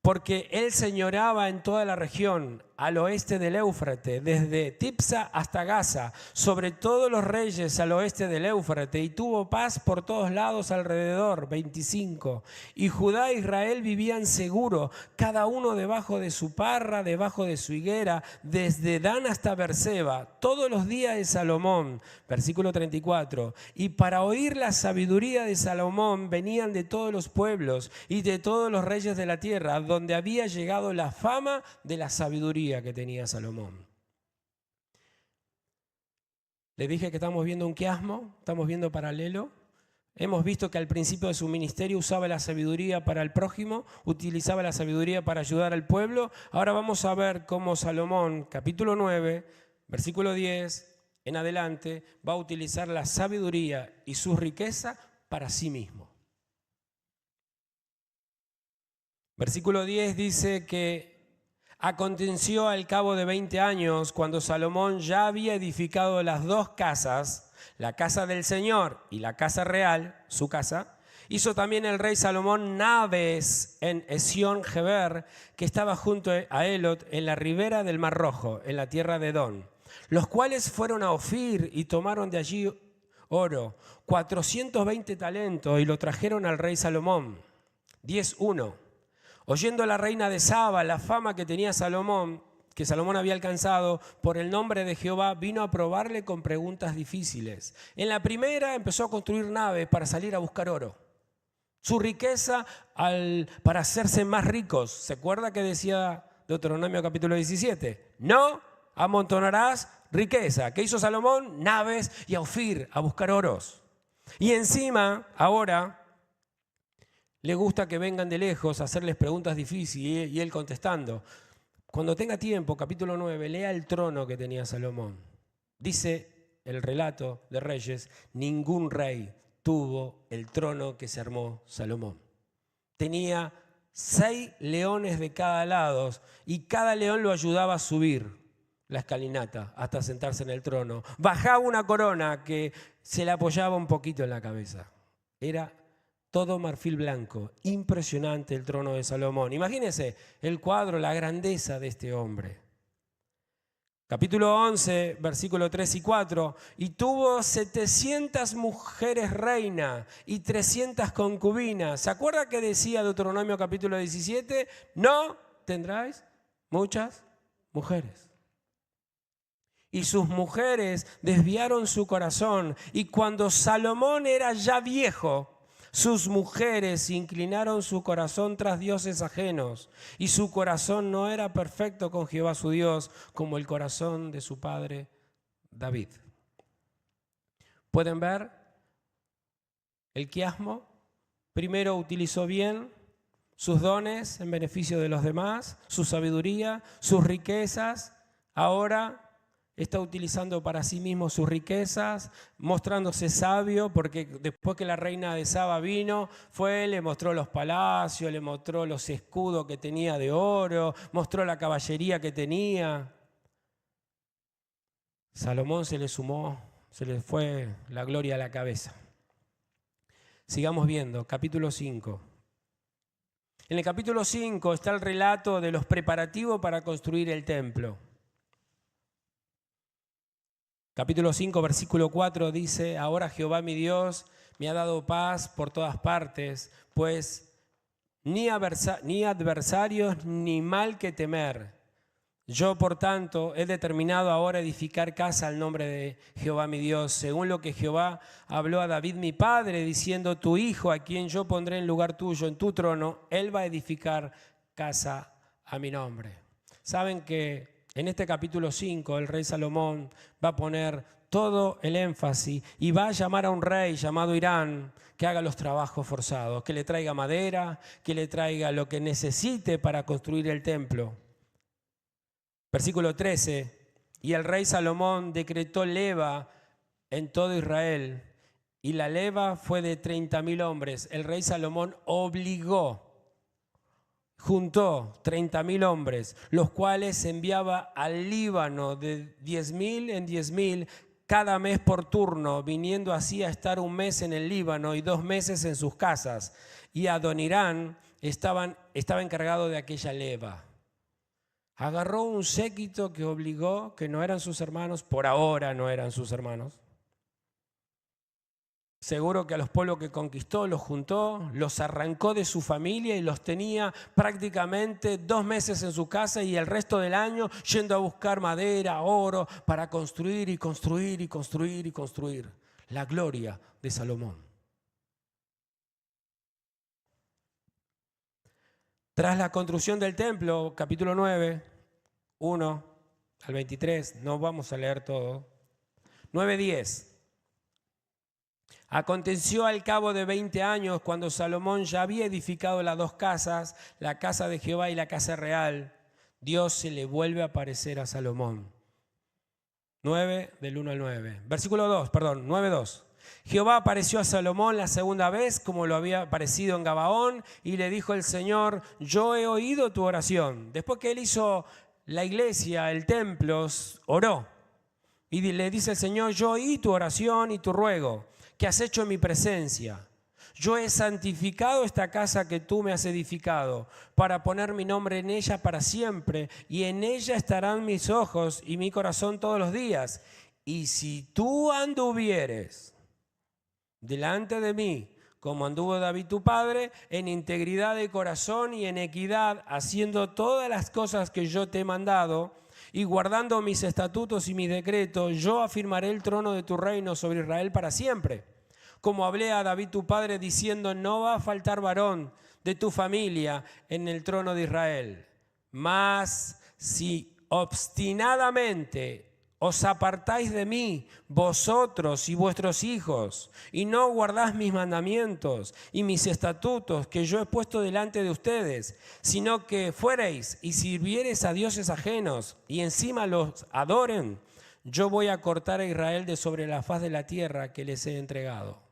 Porque él señoreaba en toda la región, al oeste del Éufrates, desde Tipsa hasta Gaza, sobre todos los reyes al oeste del Éufrates, y tuvo paz por todos lados alrededor. 25. Y Judá e Israel vivían seguro, cada uno debajo de su parra, debajo de su higuera, desde Dan hasta Berseba, todos los días de Salomón. Versículo 34. Y para oír la sabiduría de Salomón venían de todos los pueblos y de todos los reyes de la tierra, donde había llegado la fama de la sabiduría que tenía Salomón. Le dije que estamos viendo un quiasmo, estamos viendo paralelo. Hemos visto que al principio de su ministerio usaba la sabiduría para el prójimo, utilizaba la sabiduría para ayudar al pueblo. Ahora vamos a ver cómo Salomón, capítulo 9, versículo 10 en adelante, va a utilizar la sabiduría y su riqueza para sí mismo. Versículo 10 dice que aconteció al cabo de 20 años, cuando Salomón ya había edificado las dos casas, la casa del Señor y la casa real, su casa, hizo también el rey Salomón naves en Esión-Geber, que estaba junto a Elot, en la ribera del Mar Rojo, en la tierra de Edom, los cuales fueron a Ofir y tomaron de allí oro, 420 talentos, y lo trajeron al rey Salomón. 10:1. Oyendo la reina de Saba la fama que tenía Salomón, que Salomón había alcanzado por el nombre de Jehová, vino a probarle con preguntas difíciles. En la primera empezó a construir naves para salir a buscar oro. Su riqueza para hacerse más ricos. ¿Se acuerda que decía Deuteronomio capítulo 17? No amontonarás riqueza. ¿Qué hizo Salomón? Naves y a Ofir a buscar oros. Y encima, ahora, le gusta que vengan de lejos a hacerles preguntas difíciles y él contestando. Cuando tenga tiempo, capítulo 9, lea el trono que tenía Salomón. Dice el relato de Reyes, ningún rey tuvo el trono que se armó Salomón. Tenía 6 leones de cada lado y cada león lo ayudaba a subir la escalinata hasta sentarse en el trono. Bajaba una corona que se le apoyaba un poquito en la cabeza. Era todo marfil blanco, impresionante el trono de Salomón. Imagínense el cuadro, la grandeza de este hombre. Capítulo 11, versículo 3 y 4. Y tuvo 700 mujeres reinas y 300 concubinas. ¿Se acuerda que decía Deuteronomio capítulo 17? No tendráis muchas mujeres. Y sus mujeres desviaron su corazón. Y cuando Salomón era ya viejo, sus mujeres inclinaron su corazón tras dioses ajenos, y su corazón no era perfecto con Jehová su Dios, como el corazón de su padre David. ¿Pueden ver el quiasmo? Primero utilizó bien sus dones en beneficio de los demás, su sabiduría, sus riquezas. Ahora está utilizando para sí mismo sus riquezas, mostrándose sabio, porque después que la reina de Saba vino, le mostró los palacios, le mostró los escudos que tenía de oro, mostró la caballería que tenía. Salomón se le fue la gloria a la cabeza. Sigamos viendo, capítulo 5. En el capítulo 5 está el relato de los preparativos para construir el templo. Capítulo 5, versículo 4 dice: ahora Jehová mi Dios me ha dado paz por todas partes, pues ni adversarios ni mal que temer. Yo, por tanto, he determinado ahora edificar casa al nombre de Jehová mi Dios, según lo que Jehová habló a David mi padre, diciendo: tu hijo, a quien yo pondré en lugar tuyo en tu trono, él va a edificar casa a mi nombre. Saben que en este capítulo 5 el rey Salomón va a poner todo el énfasis y va a llamar a un rey llamado Hiram que haga los trabajos forzados, que le traiga madera, que le traiga lo que necesite para construir el templo. Versículo 13, y el rey Salomón decretó leva en todo Israel, y la leva fue de 30.000 hombres. El rey Salomón juntó 30.000 hombres, los cuales enviaba al Líbano de 10.000 en 10.000 cada mes por turno, viniendo así a estar un mes en el Líbano y 2 meses en sus casas. Y Adonirán estaba encargado de aquella leva. Agarró un séquito que obligó, que no eran sus hermanos, por ahora no eran sus hermanos. Seguro que a los pueblos que conquistó los juntó, los arrancó de su familia y los tenía prácticamente 2 meses en su casa y el resto del año yendo a buscar madera, oro, para construir y construir y construir y construir. La gloria de Salomón. Tras la construcción del templo, capítulo 9, 1 al 23, no vamos a leer todo. 9:10. Aconteció al cabo de 20 años, cuando Salomón ya había edificado las 2 casas, la casa de Jehová y la casa real, Dios se le vuelve a aparecer a Salomón. 9 del 1 al 9. Versículo 9:2. Jehová apareció a Salomón la segunda vez, como lo había aparecido en Gabaón, y le dijo el Señor: yo he oído tu oración. Después que él hizo la iglesia, el templo, oró. Y le dice el Señor: yo oí tu oración y tu ruego que has hecho en mi presencia. Yo he santificado esta casa que tú me has edificado, para poner mi nombre en ella para siempre, y en ella estarán mis ojos y mi corazón todos los días. Y si tú anduvieres delante de mí, como anduvo David tu padre, en integridad de corazón y en equidad, haciendo todas las cosas que yo te he mandado, y guardando mis estatutos y mis decretos, yo afirmaré el trono de tu reino sobre Israel para siempre. Como hablé a David tu padre, diciendo: no va a faltar varón de tu familia en el trono de Israel. Mas si obstinadamente os apartáis de mí, vosotros y vuestros hijos, y no guardáis mis mandamientos y mis estatutos que yo he puesto delante de ustedes, sino que fuereis y sirviereis a dioses ajenos y encima los adoren, yo voy a cortar a Israel de sobre la faz de la tierra que les he entregado.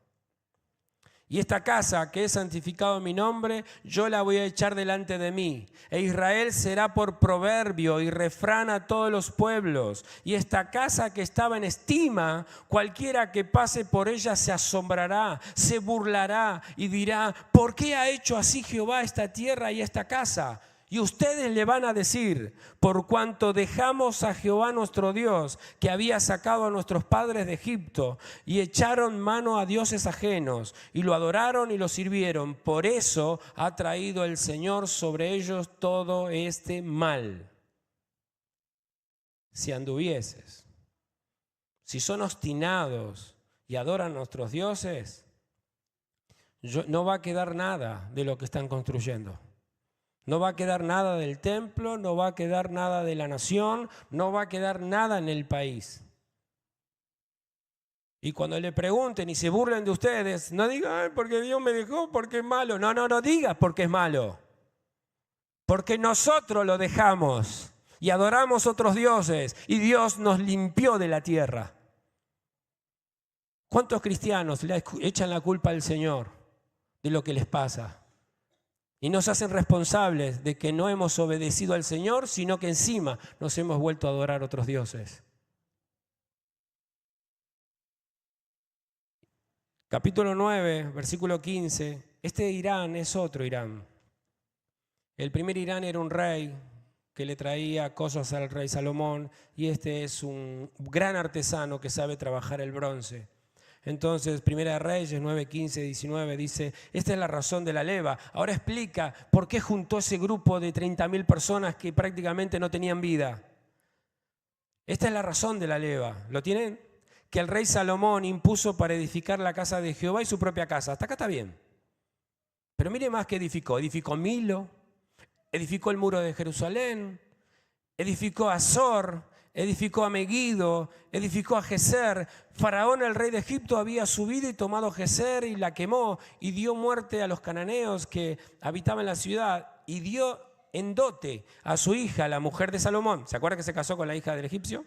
Y esta casa que he santificado en mi nombre, yo la voy a echar delante de mí. E Israel será por proverbio y refrán a todos los pueblos. Y esta casa que estaba en estima, cualquiera que pase por ella se asombrará, se burlará y dirá: ¿por qué ha hecho así Jehová esta tierra y esta casa? Y ustedes le van a decir: por cuanto dejamos a Jehová nuestro Dios, que había sacado a nuestros padres de Egipto, y echaron mano a dioses ajenos, y lo adoraron y lo sirvieron. Por eso ha traído el Señor sobre ellos todo este mal. Si anduvieses, si son obstinados y adoran a nuestros dioses, no va a quedar nada de lo que están construyendo. No va a quedar nada del templo, no va a quedar nada de la nación, no va a quedar nada en el país. Y cuando le pregunten y se burlen de ustedes, no digan: ay, porque Dios me dejó, porque es malo. No digas porque es malo. Porque nosotros lo dejamos y adoramos otros dioses y Dios nos limpió de la tierra. ¿Cuántos cristianos le echan la culpa al Señor de lo que les pasa? Y nos hacen responsables de que no hemos obedecido al Señor, sino que encima nos hemos vuelto a adorar a otros dioses. Capítulo 9, versículo 15. Este Irán es otro Irán. El primer Irán era un rey que le traía cosas al rey Salomón, y este es un gran artesano que sabe trabajar el bronce. Entonces, Primera de Reyes 9, 15, 19 dice, esta es la razón de la leva. Ahora explica por qué juntó ese grupo de 30.000 personas que prácticamente no tenían vida. Esta es la razón de la leva. ¿Lo tienen? Que el rey Salomón impuso para edificar la casa de Jehová y su propia casa. Hasta acá está bien. Pero mire más que edificó. Edificó Milo, edificó el muro de Jerusalén, edificó Azor, edificó a Megido, edificó a Geser. Faraón, el rey de Egipto, había subido y tomado Geser y la quemó y dio muerte a los cananeos que habitaban en la ciudad y dio en dote a su hija, la mujer de Salomón. ¿Se acuerda que se casó con la hija del egipcio?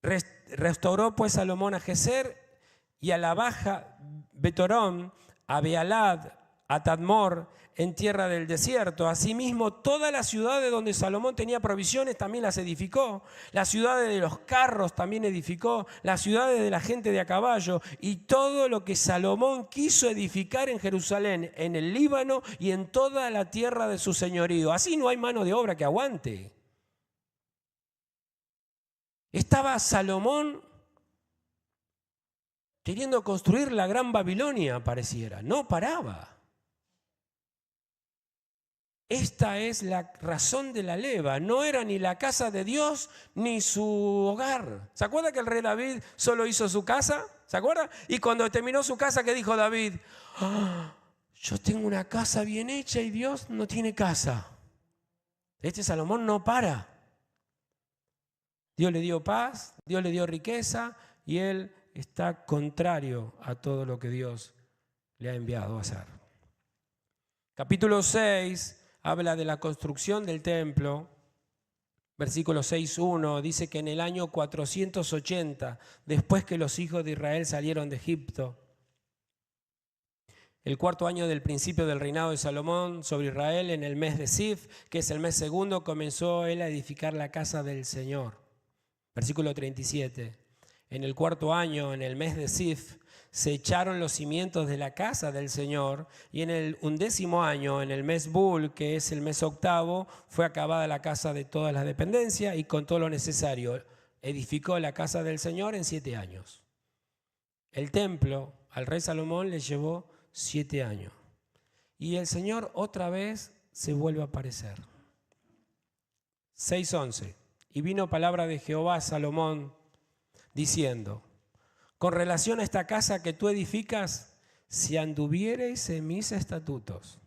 Restauró pues Salomón a Geser y a la baja Betorón, a Bealad, a Tadmor, en tierra del desierto. Asimismo, todas las ciudades donde Salomón tenía provisiones también las edificó. Las ciudades de los carros también edificó. Las ciudades de la gente de a caballo. Y todo lo que Salomón quiso edificar en Jerusalén, en el Líbano y en toda la tierra de su señorío. Así no hay mano de obra que aguante. Estaba Salomón queriendo construir la gran Babilonia, pareciera. No paraba. Esta es la razón de la leva. No era ni la casa de Dios ni su hogar. ¿Se acuerda que el rey David solo hizo su casa? ¿Se acuerda? Y cuando terminó su casa, ¿qué dijo David? Yo tengo una casa bien hecha y Dios no tiene casa. Este Salomón no para. Dios le dio paz, Dios le dio riqueza y él está contrario a todo lo que Dios le ha enviado a hacer. Capítulo 6 habla de la construcción del templo. Versículo 6.1 dice que en el año 480, después que los hijos de Israel salieron de Egipto, el cuarto año del principio del reinado de Salomón sobre Israel, en el mes de Sif, que es el mes segundo, comenzó él a edificar la casa del Señor. Versículo 37. En el cuarto año, en el mes de Sif, se echaron los cimientos de la casa del Señor, y en el 11º año, en el mes Bul, que es el mes octavo, fue acabada la casa de todas las dependencias y con todo lo necesario. Edificó la casa del Señor en 7 años. El templo al rey Salomón le llevó 7 años. Y el Señor otra vez se vuelve a aparecer. 6:11. Y vino palabra de Jehová a Salomón diciendo: con relación a esta casa que tú edificas, si anduviereis en mis estatutos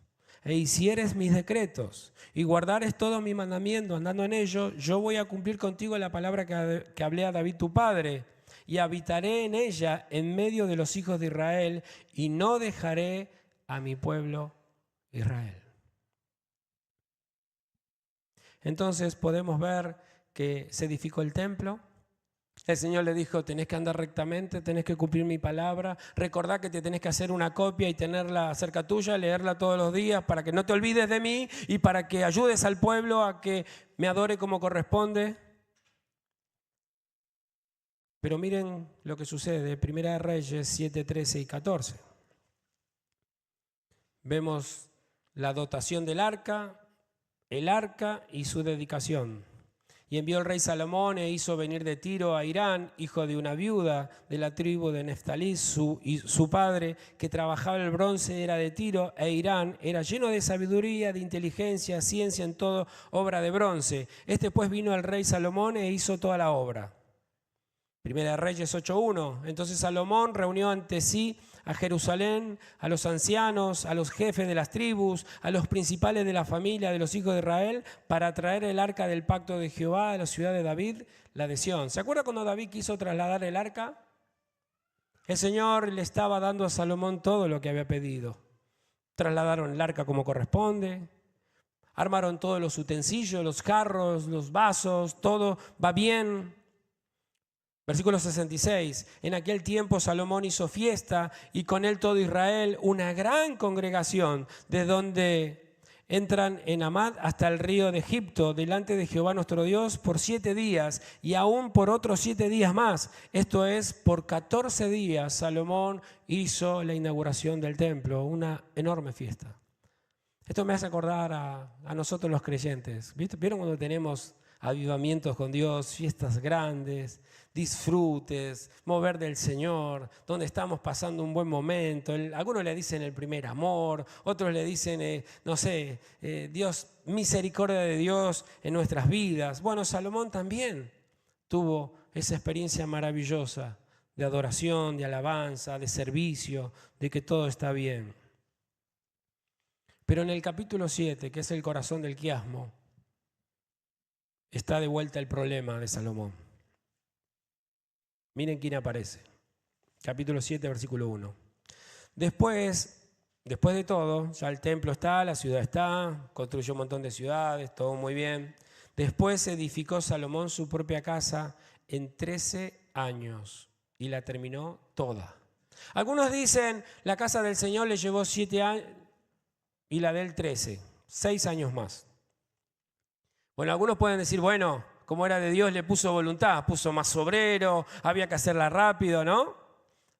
e hicieres mis decretos y guardares todos mis mandamientos andando en ellos, yo voy a cumplir contigo la palabra que hablé a David tu padre, y habitaré en ella en medio de los hijos de Israel, y no dejaré a mi pueblo Israel. Entonces podemos ver que se edificó el templo. El Señor le dijo: tenés que andar rectamente, tenés que cumplir mi palabra. Recordá que te tenés que hacer una copia y tenerla cerca tuya, leerla todos los días para que no te olvides de mí y para que ayudes al pueblo a que me adore como corresponde. Pero miren lo que sucede, Primera de Reyes 7, 13 y 14. Vemos la dotación del arca, el arca y su dedicación. Y envió el rey Salomón e hizo venir de Tiro a Irán, hijo de una viuda de la tribu de Neftalí, su padre, que trabajaba el bronce, era de Tiro, e Irán era lleno de sabiduría, de inteligencia, ciencia en todo, obra de bronce. Este pues vino al rey Salomón e hizo toda la obra. Primera de Reyes 8.1. Entonces Salomón reunió ante sí a Jerusalén, a los ancianos, a los jefes de las tribus, a los principales de la familia de los hijos de Israel, para traer el arca del pacto de Jehová a la ciudad de David, la de Sión. ¿Se acuerda cuando David quiso trasladar el arca? El Señor le estaba dando a Salomón todo lo que había pedido. Trasladaron el arca como corresponde, armaron todos los utensilios, los carros, los vasos, todo va bien. Versículo 66, en aquel tiempo Salomón hizo fiesta y con él todo Israel, una gran congregación, de donde Entran en Amad hasta el río de Egipto, delante de Jehová nuestro Dios, por 7 días y aún por otros 7 días más. Esto es, por 14 días Salomón hizo la inauguración del templo, una enorme fiesta. Esto me hace acordar a nosotros los creyentes. ¿Vieron cuando tenemos avivamientos con Dios, fiestas grandes, disfrutes, mover del Señor, donde estamos pasando un buen momento? Algunos le dicen el primer amor, otros le dicen, Dios, misericordia de Dios en nuestras vidas. Bueno, Salomón también tuvo esa experiencia maravillosa de adoración, de alabanza, de servicio, de que todo está bien. Pero en el capítulo 7, que es el corazón del quiasmo, está de vuelta el problema de Salomón. Miren quién aparece. Capítulo 7, versículo 1. Después de todo, ya el templo está, la ciudad está, construyó un montón de ciudades, todo muy bien. Después edificó Salomón su propia casa en 13 años y la terminó toda. Algunos dicen, la casa del Señor le llevó 7 años y la de él 13, 6 años más. Bueno, algunos pueden decir, bueno, como era de Dios le puso voluntad, puso más obrero, había que hacerla rápido, ¿no?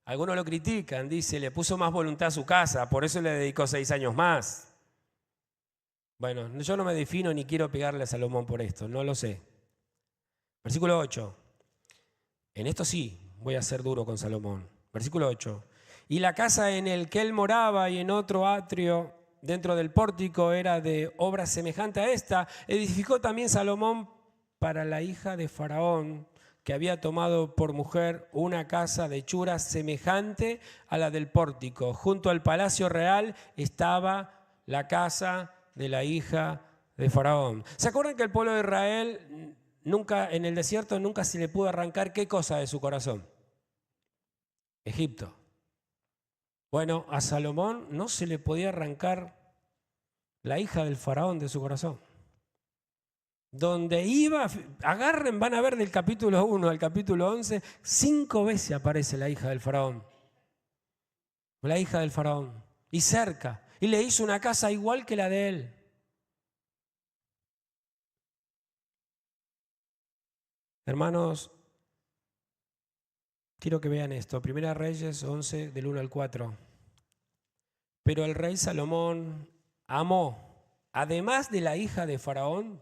Algunos lo critican, dice, le puso más voluntad a su casa, por eso le dedicó 6 años más. Bueno, yo no me defino ni quiero pegarle a Salomón por esto, no lo sé. Versículo 8. En esto sí voy a ser duro con Salomón. Versículo 8. Y la casa en el que él moraba y en otro atrio dentro del pórtico era de obra semejante a esta, edificó también Salomón para la hija de Faraón, que había tomado por mujer una casa de hechura semejante a la del pórtico. Junto al palacio real estaba la casa de la hija de Faraón. ¿Se acuerdan que el pueblo de Israel nunca, en el desierto, nunca se le pudo arrancar qué cosa de su corazón? Egipto. Bueno, a Salomón no se le podía arrancar la hija del faraón de su corazón. Donde iba, agarren, van a ver del capítulo 1 al capítulo 11, 5 veces aparece la hija del faraón. La hija del faraón. Y cerca. Y le hizo una casa igual que la de él. Hermanos, quiero que vean esto. Primera Reyes 11, del 1 al 4. Pero el rey Salomón amó, además de la hija de Faraón,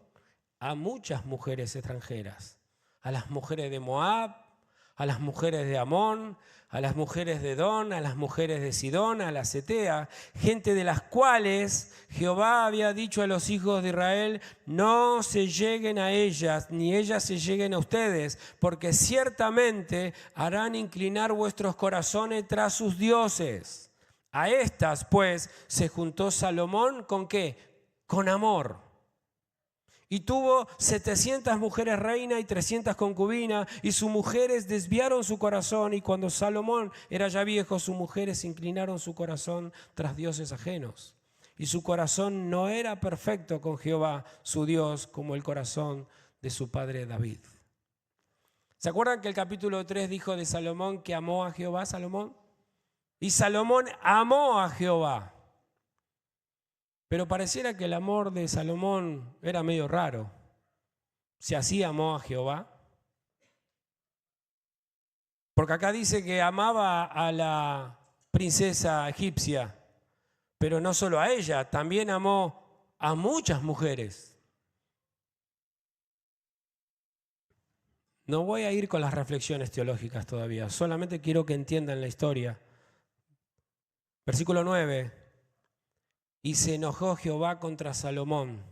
a muchas mujeres extranjeras. A las mujeres de Moab, a las mujeres de Amón, a las mujeres de Edom, a las mujeres de Sidón, a la Cetea, gente de las cuales Jehová había dicho a los hijos de Israel, no se lleguen a ellas, ni ellas se lleguen a ustedes, porque ciertamente harán inclinar vuestros corazones tras sus dioses. A estas, pues, se juntó Salomón, ¿con qué? Con amor. Y tuvo 700 mujeres reinas y 300 concubinas, y sus mujeres desviaron su corazón, y cuando Salomón era ya viejo, sus mujeres inclinaron su corazón tras dioses ajenos. Y su corazón no era perfecto con Jehová, su Dios, como el corazón de su padre David. ¿Se acuerdan que el capítulo 3 dijo de Salomón que amó a Jehová, Salomón? Y Salomón amó a Jehová. Pero pareciera que el amor de Salomón era medio raro. Si así amó a Jehová. Porque acá dice que amaba a la princesa egipcia, pero no solo a ella, también amó a muchas mujeres. No voy a ir con las reflexiones teológicas todavía, solamente quiero que entiendan la historia. Versículo 9. Y se enojó Jehová contra Salomón,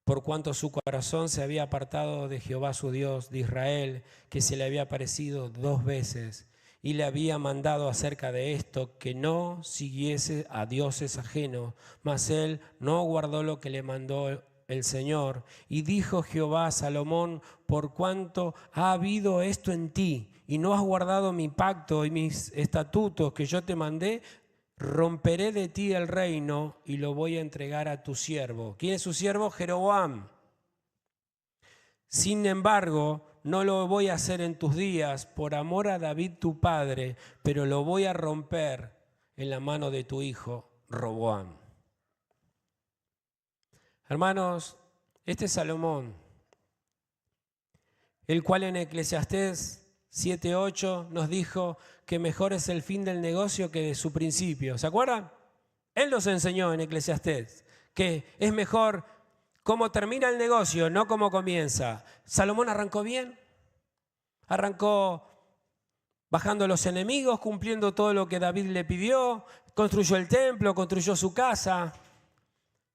por cuanto su corazón se había apartado de Jehová su Dios, de Israel, que se le había aparecido 2 veces, y le había mandado acerca de esto que no siguiese a dioses ajenos, mas él no guardó lo que le mandó el Señor. Y dijo Jehová a Salomón, por cuanto ha habido esto en ti, y no has guardado mi pacto y mis estatutos que yo te mandé, romperé de ti el reino y lo voy a entregar a tu siervo. ¿Quién es su siervo? Jeroboam. Sin embargo, no lo voy a hacer en tus días por amor a David tu padre, pero lo voy a romper en la mano de tu hijo Roboam. Hermanos, este es Salomón, el cual en Eclesiastés 7:8 nos dijo que mejor es el fin del negocio que de su principio. ¿Se acuerdan? Él nos enseñó en Eclesiastés que es mejor cómo termina el negocio, no cómo comienza. Salomón arrancó bien, arrancó bajando a los enemigos, cumpliendo todo lo que David le pidió, construyó el templo, construyó su casa.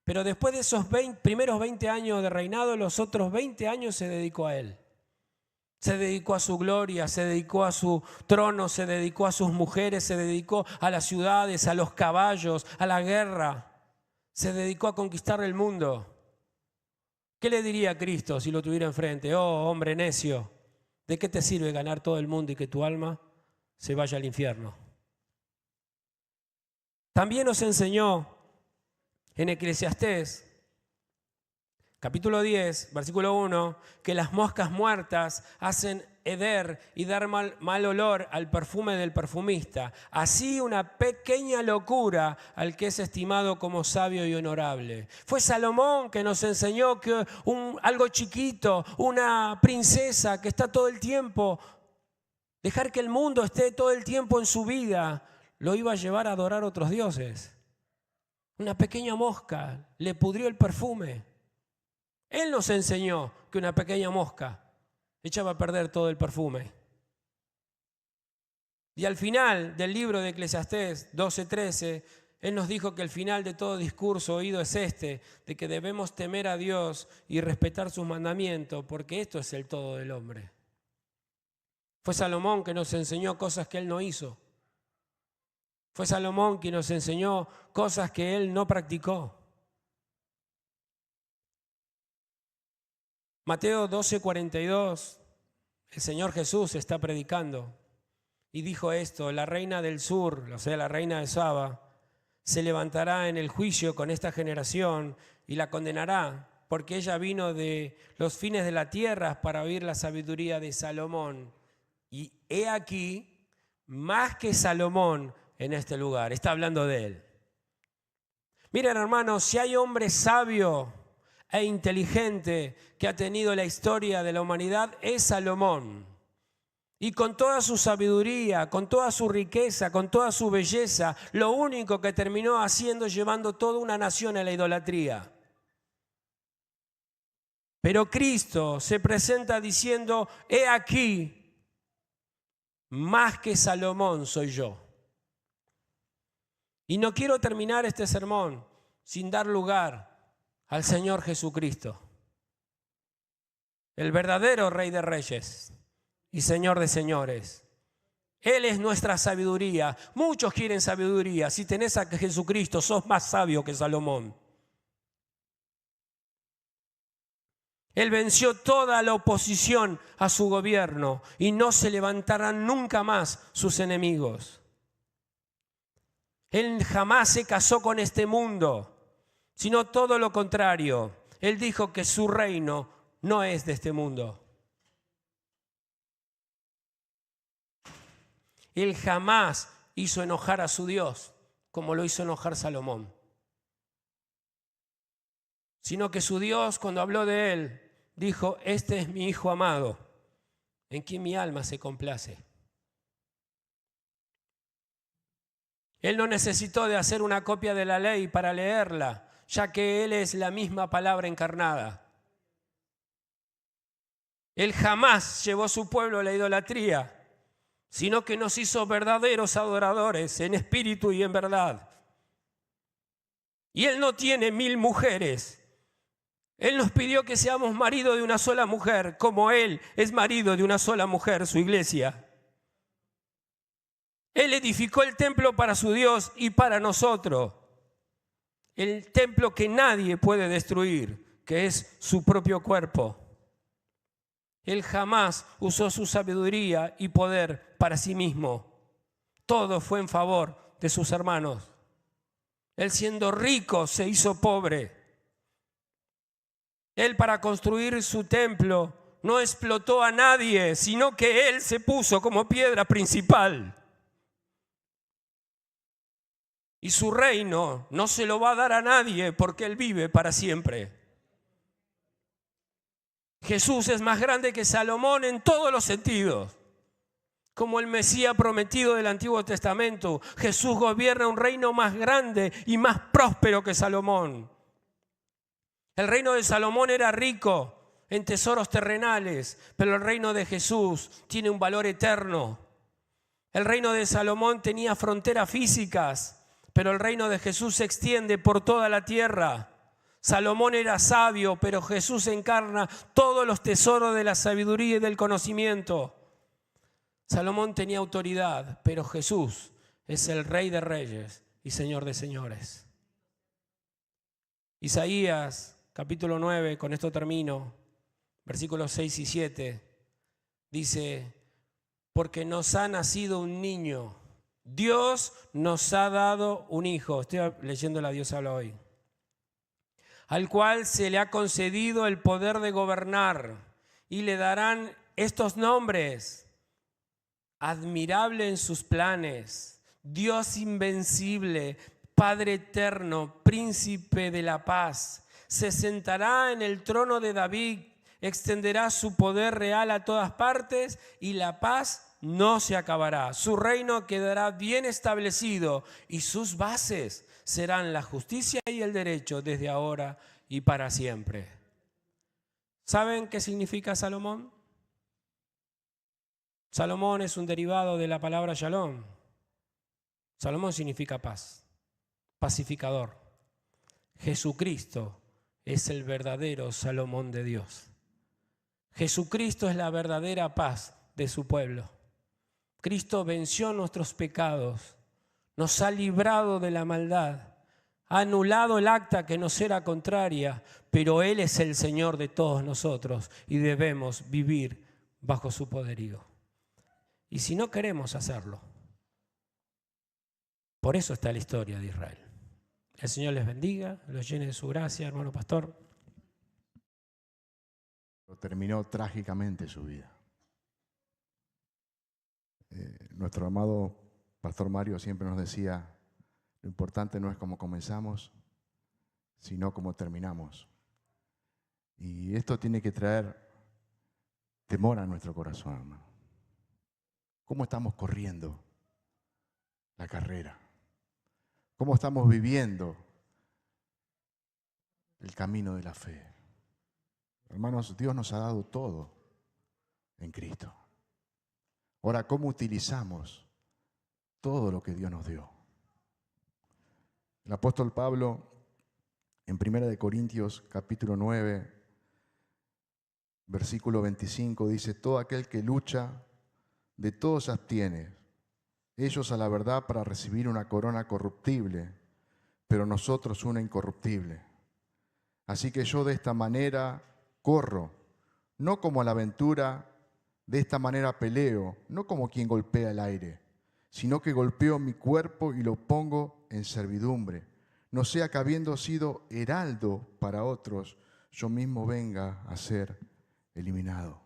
Pero después de esos primeros 20 años de reinado, los otros 20 años se dedicó a él. Se dedicó a su gloria, se dedicó a su trono, se dedicó a sus mujeres, se dedicó a las ciudades, a los caballos, a la guerra. Se dedicó a conquistar el mundo. ¿Qué le diría a Cristo si lo tuviera enfrente? Oh, hombre necio, ¿de qué te sirve ganar todo el mundo y que tu alma se vaya al infierno? También nos enseñó en Eclesiastés, capítulo 10, versículo 1, que las moscas muertas hacen heder y dar mal olor al perfume del perfumista. Así una pequeña locura al que es estimado como sabio y honorable. Fue Salomón que nos enseñó que algo chiquito, una princesa que está todo el tiempo, dejar que el mundo esté todo el tiempo en su vida, lo iba a llevar a adorar a otros dioses. Una pequeña mosca le pudrió el perfume. Él nos enseñó que una pequeña mosca echaba a perder todo el perfume. Y al final del libro de Eclesiastés 12:13, Él nos dijo que el final de todo discurso oído es este, de que debemos temer a Dios y respetar sus mandamientos, porque esto es el todo del hombre. Fue Salomón que nos enseñó cosas que él no hizo. Fue Salomón quien nos enseñó cosas que él no practicó. Mateo 12:42, el Señor Jesús está predicando y dijo esto: la reina del sur, o sea, la reina de Saba, se levantará en el juicio con esta generación y la condenará, porque ella vino de los fines de la tierra para oír la sabiduría de Salomón. Y he aquí, más que Salomón en este lugar. Está hablando de él. Miren, hermanos, si hay hombre sabio e inteligente que ha tenido la historia de la humanidad, es Salomón. Y con toda su sabiduría, con toda su riqueza, con toda su belleza, lo único que terminó haciendo es llevando toda una nación a la idolatría. Pero Cristo se presenta diciendo: he aquí, más que Salomón soy yo. Y no quiero terminar este sermón sin dar lugar al Señor Jesucristo, el verdadero Rey de Reyes y Señor de señores. Él es nuestra sabiduría. Muchos quieren sabiduría. Si tenés a Jesucristo, sos más sabio que Salomón. Él venció toda la oposición a su gobierno y no se levantarán nunca más sus enemigos. Él jamás se casó con este mundo, sino todo lo contrario. Él dijo que su reino no es de este mundo. Él jamás hizo enojar a su Dios como lo hizo enojar Salomón. Sino que su Dios, cuando habló de él, dijo: este es mi Hijo amado, en quien mi alma se complace. Él no necesitó de hacer una copia de la ley para leerla, ya que Él es la misma palabra encarnada. Él jamás llevó a su pueblo a la idolatría, sino que nos hizo verdaderos adoradores en espíritu y en verdad. Y Él no tiene 1000 mujeres. Él nos pidió que seamos marido de una sola mujer, como Él es marido de una sola mujer, su iglesia. Él edificó el templo para su Dios y para nosotros. El templo que nadie puede destruir, que es su propio cuerpo. Él jamás usó su sabiduría y poder para sí mismo. Todo fue en favor de sus hermanos. Él, siendo rico, se hizo pobre. Él, para construir su templo, no explotó a nadie, sino que Él se puso como piedra principal. Y su reino no se lo va a dar a nadie, porque Él vive para siempre. Jesús es más grande que Salomón en todos los sentidos. Como el Mesías prometido del Antiguo Testamento, Jesús gobierna un reino más grande y más próspero que Salomón. El reino de Salomón era rico en tesoros terrenales, pero el reino de Jesús tiene un valor eterno. El reino de Salomón tenía fronteras físicas, pero el reino de Jesús se extiende por toda la tierra. Salomón era sabio, pero Jesús encarna todos los tesoros de la sabiduría y del conocimiento. Salomón tenía autoridad, pero Jesús es el Rey de Reyes y Señor de Señores. Isaías, capítulo 9, con esto termino, versículos 6 y 7, dice: porque nos ha nacido un niño, Dios nos ha dado un hijo. Estoy leyendo la Dios habla hoy. Al cual se le ha concedido el poder de gobernar, y le darán estos nombres: admirable en sus planes, Dios invencible, Padre eterno, príncipe de la paz. Se sentará en el trono de David, extenderá su poder real a todas partes y la paz no se acabará. Su reino quedará bien establecido y sus bases serán la justicia y el derecho desde ahora y para siempre. ¿Saben qué significa Salomón? Salomón es un derivado de la palabra shalom. Salomón significa paz, pacificador. Jesucristo es el verdadero Salomón de Dios. Jesucristo es la verdadera paz de su pueblo. Cristo venció nuestros pecados, nos ha librado de la maldad, ha anulado el acta que nos era contraria, pero Él es el Señor de todos nosotros y debemos vivir bajo su poderío. Y si no queremos hacerlo, por eso está la historia de Israel. El Señor les bendiga, los llene de su gracia, hermano pastor. Terminó trágicamente su vida. Nuestro amado pastor Mario siempre nos decía: lo importante no es cómo comenzamos, sino cómo terminamos. Y esto tiene que traer temor a nuestro corazón, hermano. ¿Cómo estamos corriendo la carrera? ¿Cómo estamos viviendo el camino de la fe? Hermanos, Dios nos ha dado todo en Cristo. Ahora, ¿cómo utilizamos todo lo que Dios nos dio? El apóstol Pablo, en 1 Corintios capítulo 9, versículo 25, dice: todo aquel que lucha, de todo se abstiene. Ellos a la verdad para recibir una corona corruptible, pero nosotros una incorruptible. Así que yo de esta manera corro, no como a la aventura, de esta manera peleo, no como quien golpea el aire, sino que golpeo mi cuerpo y lo pongo en servidumbre, no sea que habiendo sido heraldo para otros, yo mismo venga a ser eliminado.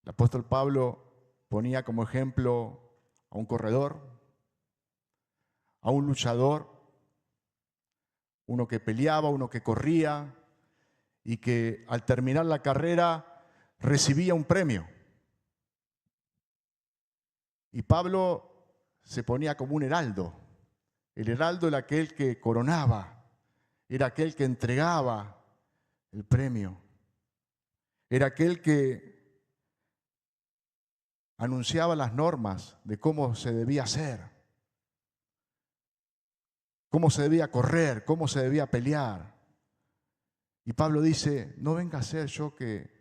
El apóstol Pablo ponía como ejemplo a un corredor, a un luchador, uno que peleaba, uno que corría y que al terminar la carrera recibía un premio. Y Pablo se ponía como un heraldo. El heraldo era aquel que coronaba, era aquel que entregaba el premio, era aquel que anunciaba las normas de cómo se debía hacer, cómo se debía correr, cómo se debía pelear. Y Pablo dice: no venga a ser yo que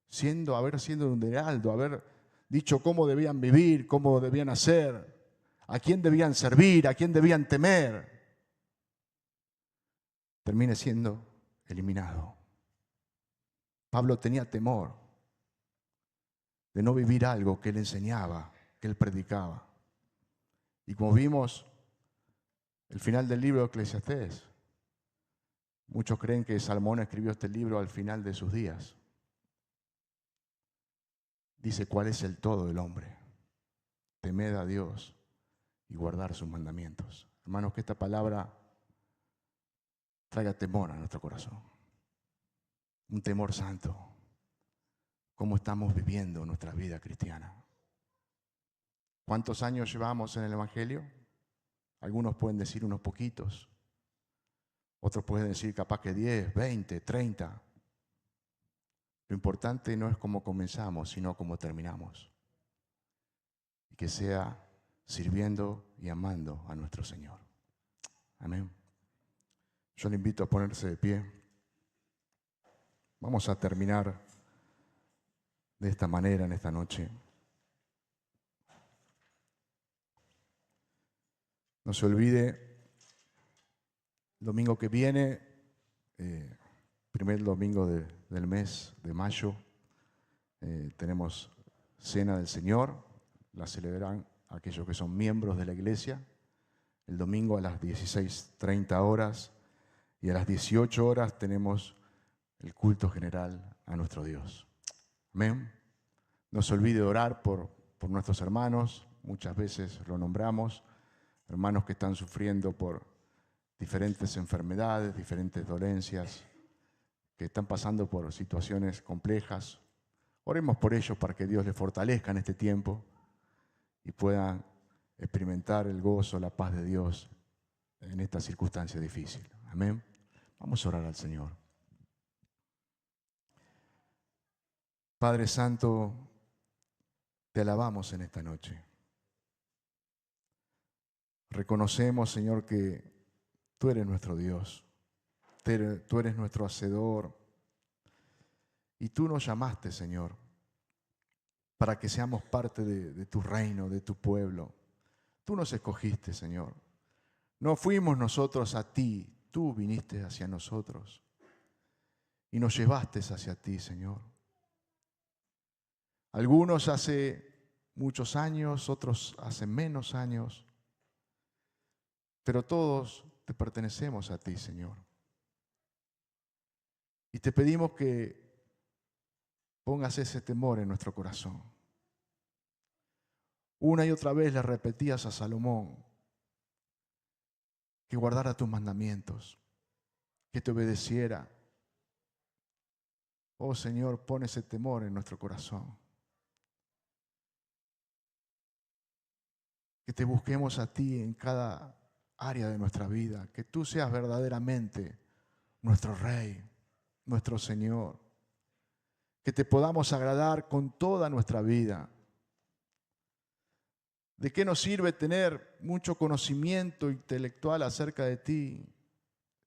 siendo un heraldo, haber dicho cómo debían vivir, cómo debían hacer, a quién debían servir, a quién debían temer, termine siendo eliminado. Pablo tenía temor de no vivir algo que él enseñaba, que él predicaba. Y como vimos el final del libro de Eclesiastés, muchos creen que Salomón escribió este libro al final de sus días. Dice: ¿cuál es el todo del hombre? Temed a Dios y guardar sus mandamientos. Hermanos, que esta palabra traiga temor a nuestro corazón. un temor santo. ¿Cómo estamos viviendo nuestra vida cristiana? ¿Cuántos años llevamos en el Evangelio? Algunos pueden decir unos poquitos. Otros pueden decir capaz que 10, 20, 30. Lo importante no es cómo comenzamos, sino cómo terminamos. Y que sea sirviendo y amando a nuestro Señor. Amén. Yo le invito a ponerse de pie. Vamos a terminar de esta manera en esta noche. No se olvide, el domingo que viene, primer domingo del mes de mayo, tenemos Cena del Señor. La celebrarán aquellos que son miembros de la iglesia. El domingo a las 16:30 horas y a las 18 horas tenemos el culto general a nuestro Dios. Amén. No se olvide de orar por nuestros hermanos. Muchas veces lo nombramos. Hermanos que están sufriendo por diferentes enfermedades, diferentes dolencias, que están pasando por situaciones complejas. Oremos por ellos para que Dios les fortalezca en este tiempo y puedan experimentar el gozo, la paz de Dios en esta circunstancia difícil. Amén. Vamos a orar al Señor. Padre Santo, te alabamos en esta noche. Reconocemos, Señor, que tú eres nuestro Dios, tú eres nuestro Hacedor, y tú nos llamaste, Señor, para que seamos parte de tu reino, de tu pueblo. Tú nos escogiste, Señor. No fuimos nosotros a ti, tú viniste hacia nosotros y nos llevaste hacia ti, Señor. Algunos hace muchos años, otros hace menos años, pero todos te pertenecemos a ti, Señor. Y te pedimos que pongas ese temor en nuestro corazón. Una y otra vez le repetías a Salomón que guardara tus mandamientos, que te obedeciera. Oh Señor, pon ese temor en nuestro corazón. Que te busquemos a ti en cada área de nuestra vida, que tú seas verdaderamente nuestro Rey, nuestro Señor, que te podamos agradar con toda nuestra vida. ¿De qué nos sirve tener mucho conocimiento intelectual acerca de ti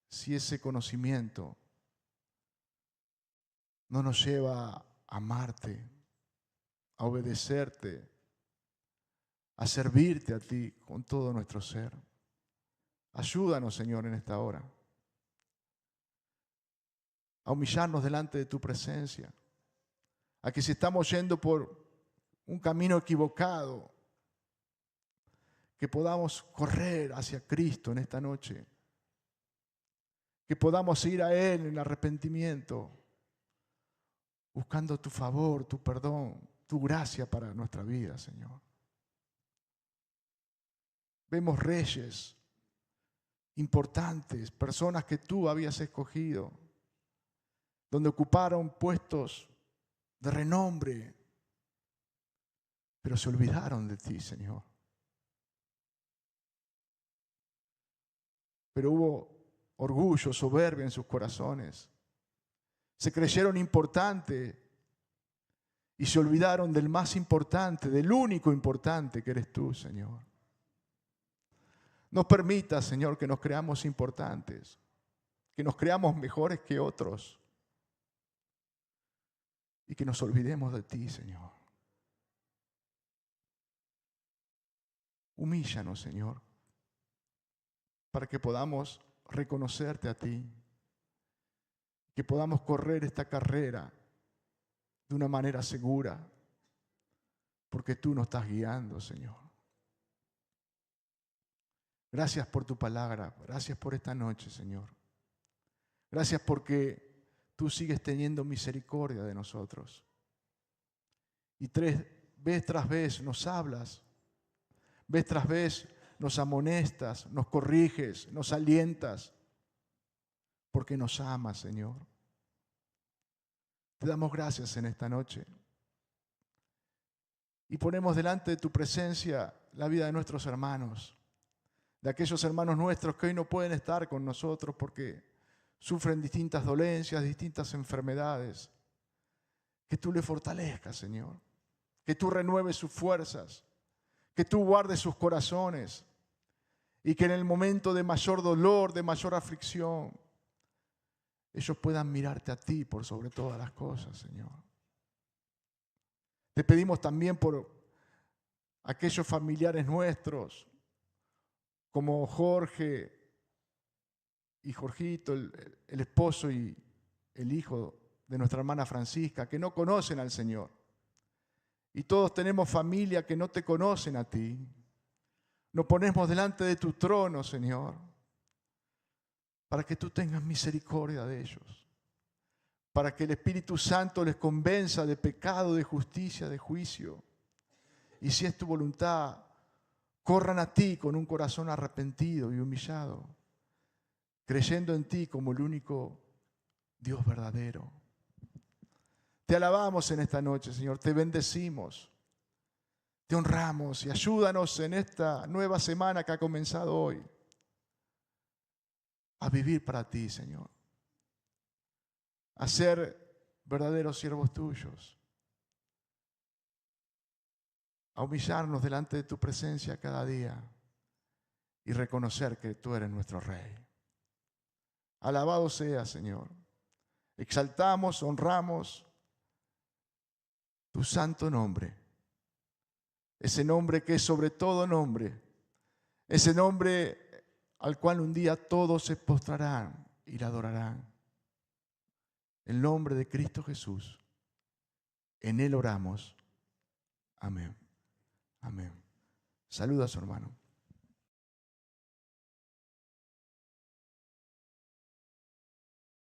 si ese conocimiento no nos lleva a amarte, a obedecerte, a servirte a ti con todo nuestro ser? Ayúdanos, Señor, en esta hora a humillarnos delante de tu presencia, a que si estamos yendo por un camino equivocado, que podamos correr hacia Cristo en esta noche, que podamos ir a Él en arrepentimiento, buscando tu favor, tu perdón, tu gracia para nuestra vida, Señor. Vemos reyes importantes, personas que tú habías escogido, donde ocuparon puestos de renombre, pero se olvidaron de ti, Señor. Pero hubo orgullo, soberbia en sus corazones. Se creyeron importantes y se olvidaron del más importante, del único importante que eres tú, Señor. Nos permita, Señor, que nos creamos importantes, que nos creamos mejores que otros y que nos olvidemos de ti, Señor. Humíllanos, Señor, para que podamos reconocerte a ti, que podamos correr esta carrera de una manera segura, porque tú nos estás guiando, Señor. Gracias por tu palabra, gracias por esta noche, Señor. Gracias porque tú sigues teniendo misericordia de nosotros. Y vez tras vez nos hablas, vez tras vez nos amonestas, nos corriges, nos alientas, porque nos amas, Señor. Te damos gracias en esta noche. Y ponemos delante de tu presencia la vida de nuestros hermanos, de aquellos hermanos nuestros que hoy no pueden estar con nosotros porque sufren distintas dolencias, distintas enfermedades. Que tú les fortalezcas, Señor. Que tú renueves sus fuerzas. Que tú guardes sus corazones. Y que en el momento de mayor dolor, de mayor aflicción, ellos puedan mirarte a ti por sobre todas las cosas, Señor. Te pedimos también por aquellos familiares nuestros, como Jorge y Jorgito, el esposo y el hijo de nuestra hermana Francisca, que no conocen al Señor. Y todos tenemos familia que no te conocen a ti. Nos ponemos delante de tu trono, Señor, para que tú tengas misericordia de ellos, para que el Espíritu Santo les convenza de pecado, de justicia, de juicio. Y si es tu voluntad, corran a ti con un corazón arrepentido y humillado, creyendo en ti como el único Dios verdadero. Te alabamos en esta noche, Señor, te bendecimos, te honramos y ayúdanos en esta nueva semana que ha comenzado hoy a vivir para ti, Señor, a ser verdaderos siervos tuyos, a humillarnos delante de tu presencia cada día y reconocer que tú eres nuestro Rey. Alabado sea, Señor. Exaltamos, honramos tu santo nombre, ese nombre que es sobre todo nombre, ese nombre al cual un día todos se postrarán y le adorarán. El nombre de Cristo Jesús, en Él oramos. Amén. Amén. Saluda a su hermano.